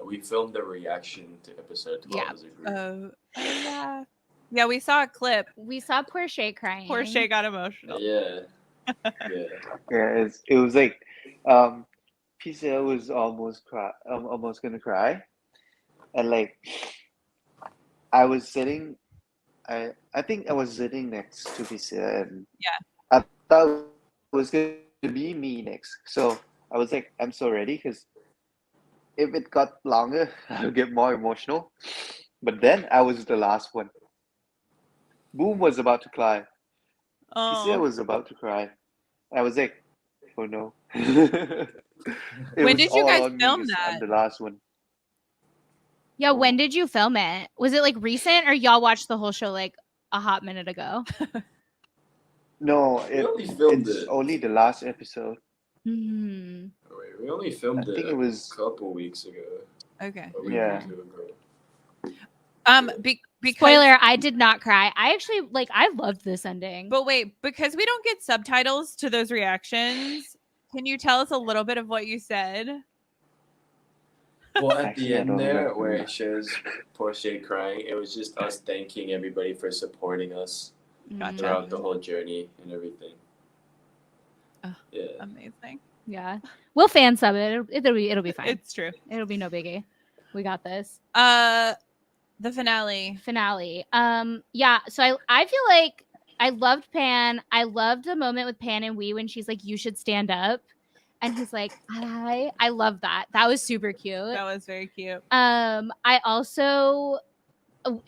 we filmed a reaction to episode 12 Yeah. as a group. Yeah. Yeah, we saw a clip. We saw Porsche crying. Porsche got emotional. Yeah. Yeah. Yeah, it was like PCL was almost gonna cry, and like I was sitting, I think I was sitting next to PCL, and I thought it was gonna be me next, so I was like, I'm so ready because if it got longer, I'll get more emotional. But then I was the last one. Boom was about to cry. PCL Oh. was about to cry. I was like, oh no. When did you guys film that? I'm the last one. Yeah, when did you film it? Was it like recent or y'all watched the whole show like a hot minute ago? No, We only filmed it's it. only the last episode. Hmm. Wait, we only filmed I think it it was- a couple weeks ago. Okay. A week Yeah. or two ago. Because Spoiler, I did not cry. I actually I loved this ending. But wait, because we don't get subtitles to those reactions, can you tell us a little bit of what you said? Well, at Actually, the I end don't there, remember. where it shows Porsche crying, it was just us thanking everybody for supporting us Gotcha. throughout the whole journey and everything. Oh. Yeah. Amazing. Yeah. We'll fan sub it. It'll be fine. It's true. It'll be no biggie. We got this. The finale. Yeah, so I feel like I loved Pan. I loved the moment with Pan and Wee when she's like, "You should stand up," and he's like, I love that. That was super cute. That was very cute. I also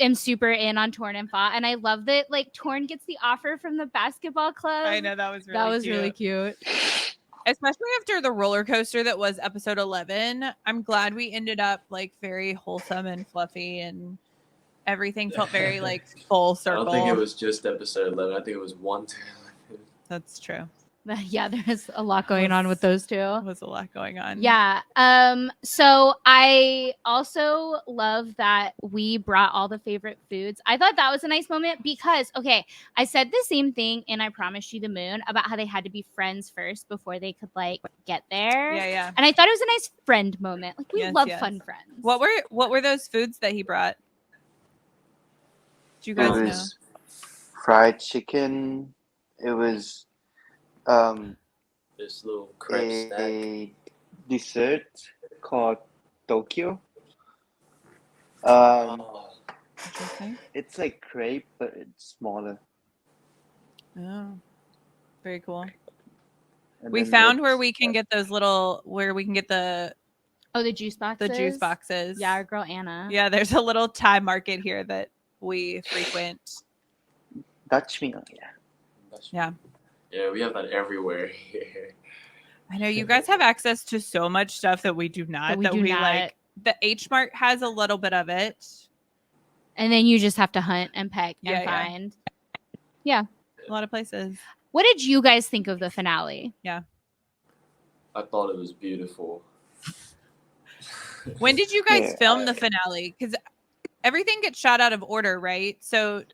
am super in on Torn and Fah, and I love that like Torn gets the offer from the basketball club. I know that was really cute. Especially after the roller coaster that was episode 11. I'm glad we ended up like very wholesome and fluffy, and everything felt very like full I circle. don't think it was just episode 11. I think it was 1 to 11. That's true. Yeah, there's a lot going on with those two. There was a lot going on. Yeah. So I also love that we brought all the favorite foods. I thought that was a nice moment because, okay, I said the same thing in I Promised You the Moon about how they had to be friends first before they could like get there. Yeah. And I thought it was a nice friend moment. Like we Yes, love yes. fun friends. What were those foods that he brought? Do you It guys know? was fried chicken. It was This little crepe snack. a dessert called Tokyo. Oh, Interesting. It's like crepe, but it's smaller. Oh, very cool. And We then found where there's, we can get those where we can get the the juice boxes. juice boxes. Yeah, our girl Anna. Yeah, there's a little Thai market here that we frequent. Dutch meal. Yeah. Yeah. Yeah, we have that everywhere here. I know you guys have access to so much stuff that we do not. That we do not. Like. The H Mart has a little bit of it. And then you just have to hunt and peck and Yeah. find. Yeah. A lot of places. What did you guys think of the finale? I thought it was beautiful. When did you guys Yeah, film the finale? Because everything gets shot out of order, right? So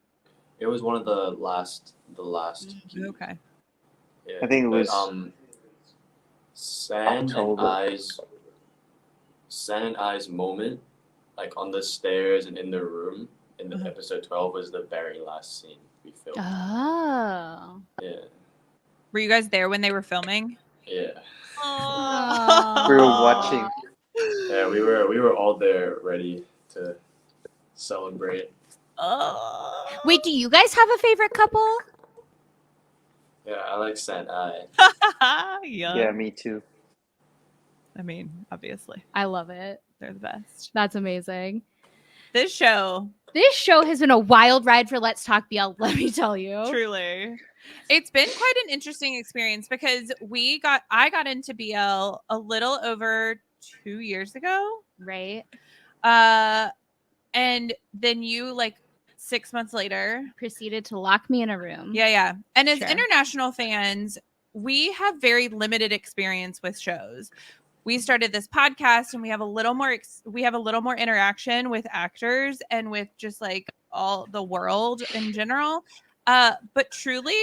It was one of the last. okay. Yeah, I think it was Saen October. and Ai's moment, like on the stairs and in the room in the Uh-huh. episode 12 was the very last scene we filmed. Oh. Yeah, Were you guys there when they were filming? yeah, Aw. We were watching. yeah. We were all there, ready to celebrate. Wait, do you guys have a favorite couple? Yeah, I like Saen Aii. Yeah, me too. I mean, obviously, I love it. they're the best. That's amazing. This show, This show has been a wild ride for Let's Talk BL, let me tell you. truly, it's been quite an interesting experience because I got into BL a little over 2 years ago. Right? And then you like 6 months later. Proceeded to lock me in a room. Yeah. And as Sure. international fans, we have very limited experience with shows. We started this podcast and we have a little more interaction with actors and with just like all the world in general. But truly,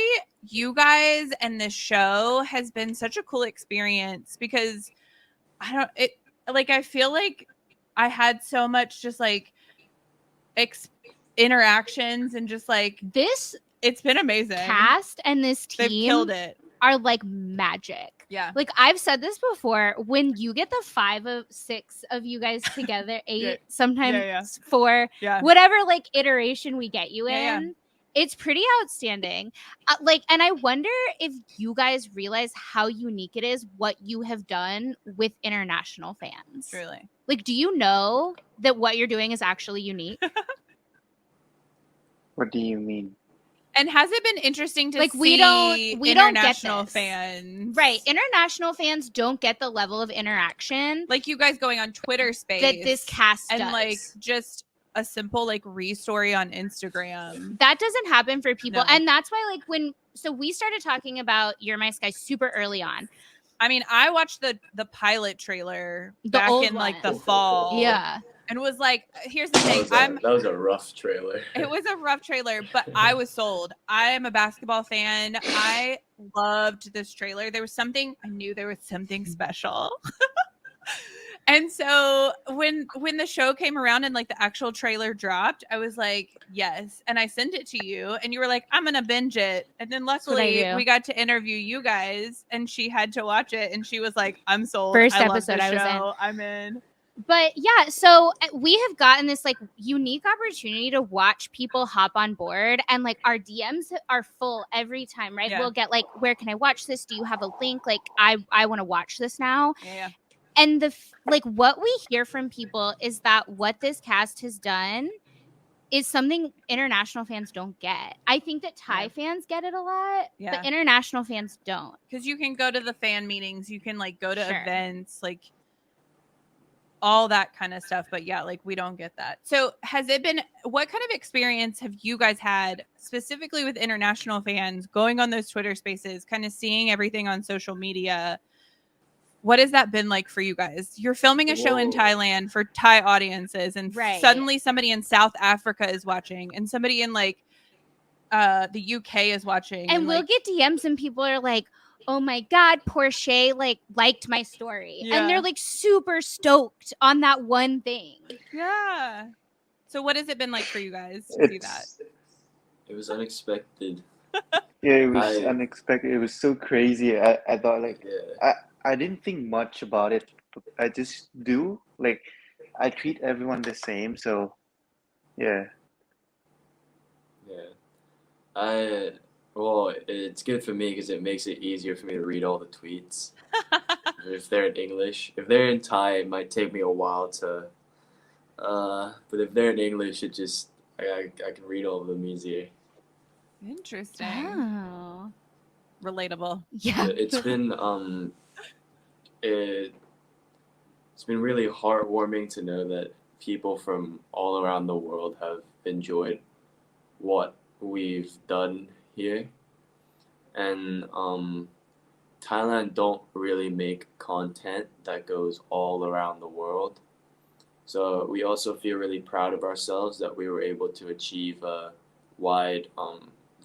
you guys and this show has been such a cool experience because I feel like I had so much just like interactions and just like This it's been amazing. cast and this They've team killed it. are like magic. Yeah. Like I've said this before, when you get the 5 of 6 of you guys together, 8, Yeah. sometimes Yeah. 4, Yeah. whatever like iteration we get you in, Yeah. it's pretty outstanding. And I wonder if you guys realize how unique it is what you have done with international fans. Truly. Like, do you know that what you're doing is actually unique? What do you mean? And has it been interesting to Like, see we don't get international this. fans? Right. International fans don't get the level of interaction Like you guys going on Twitter space that this cast and does. like just a simple like re-story on Instagram. That doesn't happen for people. No. And that's why like so we started talking about You're My Sky super early on. I mean, I watched the pilot trailer The back old in like one. the fall. Yeah. And was like, here's the thing. That was a rough trailer. It was a rough trailer, but I was sold. I am a basketball fan. I loved this trailer. I knew there was something special. And so when the show came around and like the actual trailer dropped, I was like, yes. And I sent it to you and you were like, I'm going to binge it. And then what I luckily do. we got to interview you guys and she had to watch it and she was like, I'm sold. First I love episode the I was in. show. I'm in. But yeah, so we have gotten this like unique opportunity to watch people hop on board, and like our DMs are full every time, right? Yeah. We'll get like, where can I watch this? Do you have a link? Like, I want to watch this now. Yeah. And like what we hear from people is that what this cast has done is something international fans don't get. I think that Thai Yeah. fans get it a lot, Yeah. but international fans don't. Because you can go to the fan meetings, you can like go to Sure. events, like all that kind of stuff. But yeah, like we don't get that. So has it been, what kind of experience have you guys had specifically with international fans going on those Twitter spaces, kind of seeing everything on social media? What has that been like for you guys? You're filming a show in Whoa. Thailand for Thai audiences, and Right. suddenly somebody in South Africa is watching, and somebody in like the UK is watching, And we'll like, get DMs and people are like, oh my God, Porsche like liked my story. Yeah. And they're like super stoked on that one thing. yeah. So what has it been like for you guys to see that? It was unexpected. Yeah, it was I- unexpected. It was so crazy. I thought like Yeah. I didn't think much about it. I just do like I treat everyone the same. So yeah. Yeah. Well, it's good for me because it makes it easier for me to read all the tweets. If they're in English. If they're in Thai, it might take me a while to. But if they're in English, it just I can read all of them easier. Interesting. Oh. Relatable. Yeah. It's been it's been really heartwarming to know that people from all around the world have enjoyed what we've done here, and Thailand don't really make content that goes all around the world, so we also feel really proud of ourselves that we were able to achieve a wide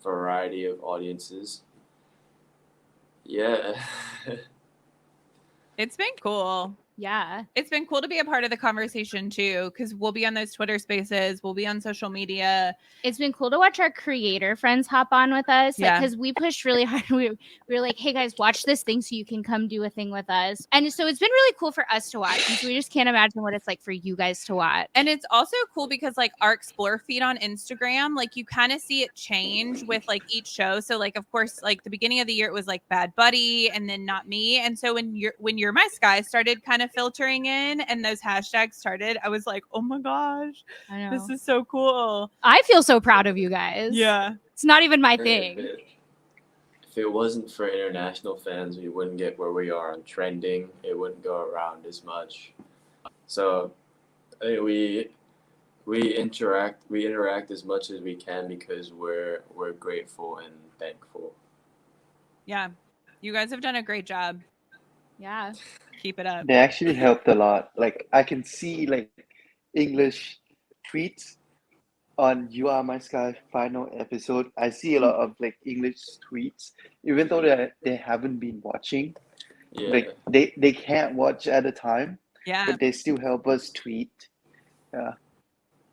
variety of audiences. Yeah. It's been cool. Yeah. It's been cool to be a part of the conversation too, because we'll be on those Twitter spaces, we'll be on social media. It's been cool to watch our creator friends hop on with us. Yeah. Because we pushed really hard. We were like, hey guys, watch this thing so you can come do a thing with us. And so it's been really cool for us to watch. And so we just can't imagine what it's like for you guys to watch. And it's also cool because like our explore feed on Instagram, like you kind of see it change with like each show. So like of course, like the beginning of the year it was like Bad Buddy and then Not Me. And so when You're My Sky started kind of filtering in and those hashtags started, I was like, oh my gosh, I know. this is so cool. I feel so proud of you guys. Yeah. It's not even my If thing. if it wasn't for international fans, we wouldn't get where we are on trending. It wouldn't go around as much. So I think we interact as much as we can because we're grateful and thankful. Yeah. You guys have done a great job. Yeah. Keep it up. They actually helped a lot. Like I can see like English tweets on You Are My Sky final episode. I see a lot of like English tweets, even though they haven't been watching. Yeah. Like they can't watch at a time, Yeah. but they still help us tweet.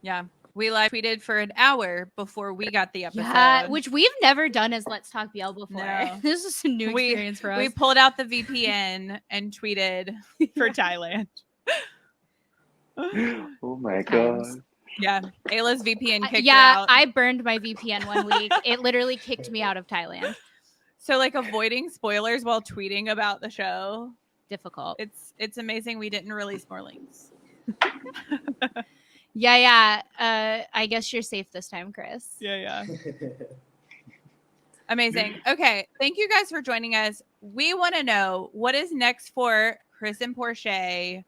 Yeah. We live tweeted for an hour before we got the episode. Yeah, which we've never done as Let's Talk BL before. No. This is a new experience for us. We pulled out the VPN and tweeted for Thailand. Oh my Times. god. Yeah. Ayla's VPN kicked her yeah, out. I burned my VPN one week. It literally kicked me out of Thailand. So like avoiding spoilers while tweeting about the show. Difficult. It's amazing we didn't release more links. Yeah. I guess you're safe this time, Kris. Yeah. Amazing. Okay. Thank you guys for joining us. We want to know what is next for Kris and Porsche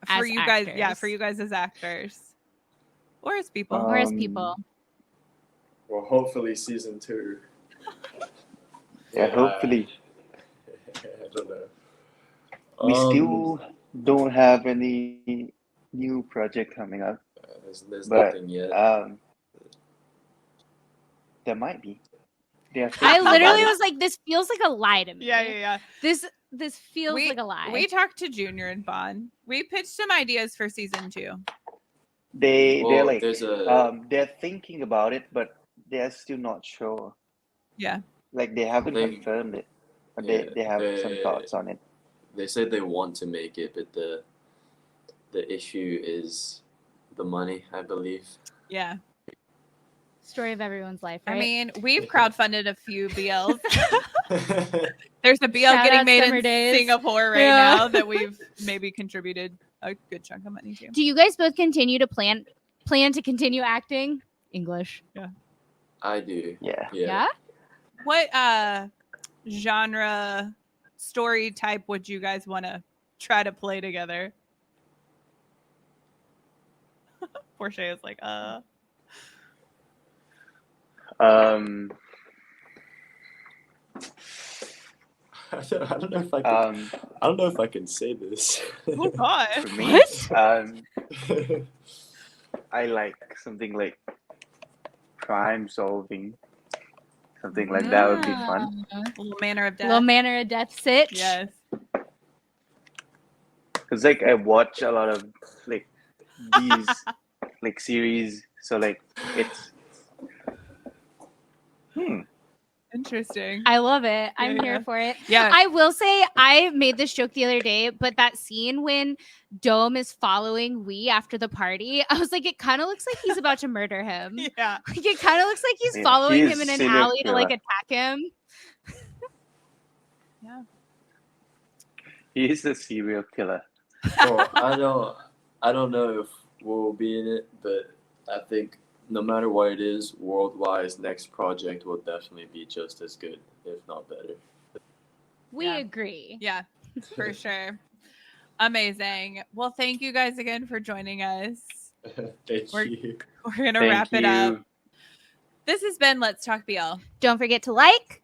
for As you guys. Yeah, actors. for you guys as actors. Or as people. Or as people. Well, hopefully season 2. Yeah, hopefully. I don't know. We still don't have any new project coming up. There's But, nothing yet. There might be. They are I thinking about literally it. was like, this feels like a lie to me. Yeah. This feels like a lie. We talked to Junior and Bond. We pitched some ideas for season 2. They're Well, like there's a they're thinking about it, but they're still not sure. Yeah. Like they haven't They- confirmed it, but yeah, they have some they- thoughts on it. they said they want to make it, but the issue is the money, I believe. Yeah. Story of everyone's life, right? I mean, we've crowdfunded a few BLs. There's a BL Shout getting out made Summer in Days. Singapore right Yeah. now that we've maybe contributed a good chunk of money to. Do you guys both continue to plan to continue acting? English. I do. Yeah. Yeah? What genre story type would you guys want to try to play together? Porsche is like, Um. I don't know if I can. I don't know if I can say this. oh god. For me, I like something like crime solving. Something like that would be fun. Little Manner of Death. Little Manner of Death sitch. Yes. Cause like I watch a lot of like these like series, so like it's. Interesting. I love it. I'm Yeah, here yeah. for it. Yeah. I will say I made this joke the other day, but that scene when Dome is following Wee after the party, I was like, it kind of looks like he's about to murder him. Yeah. Like, it kind of looks like he's Yeah, following he him is in an serial alley to like killer. attack him. Yeah. He is a serial killer. Well, I don't know if we'll be in it, but I think no matter what it is, Worldwide's next project will definitely be just as good, if not better. We Yeah. agree. Yeah, for sure. Amazing. Well, thank you guys again for joining us. Thank We're- you. We're going to Thank wrap it up. you. This has been Let's Talk BL. Don't forget to like.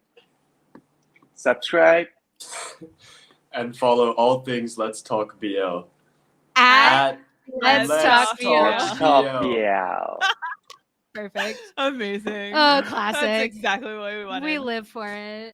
Subscribe. And follow all things Let's Talk BL. At Let's Let's Talk Talk BL. Let's talk BL. Perfect. Amazing. Oh, That's classic. exactly what we wanted. We live for it.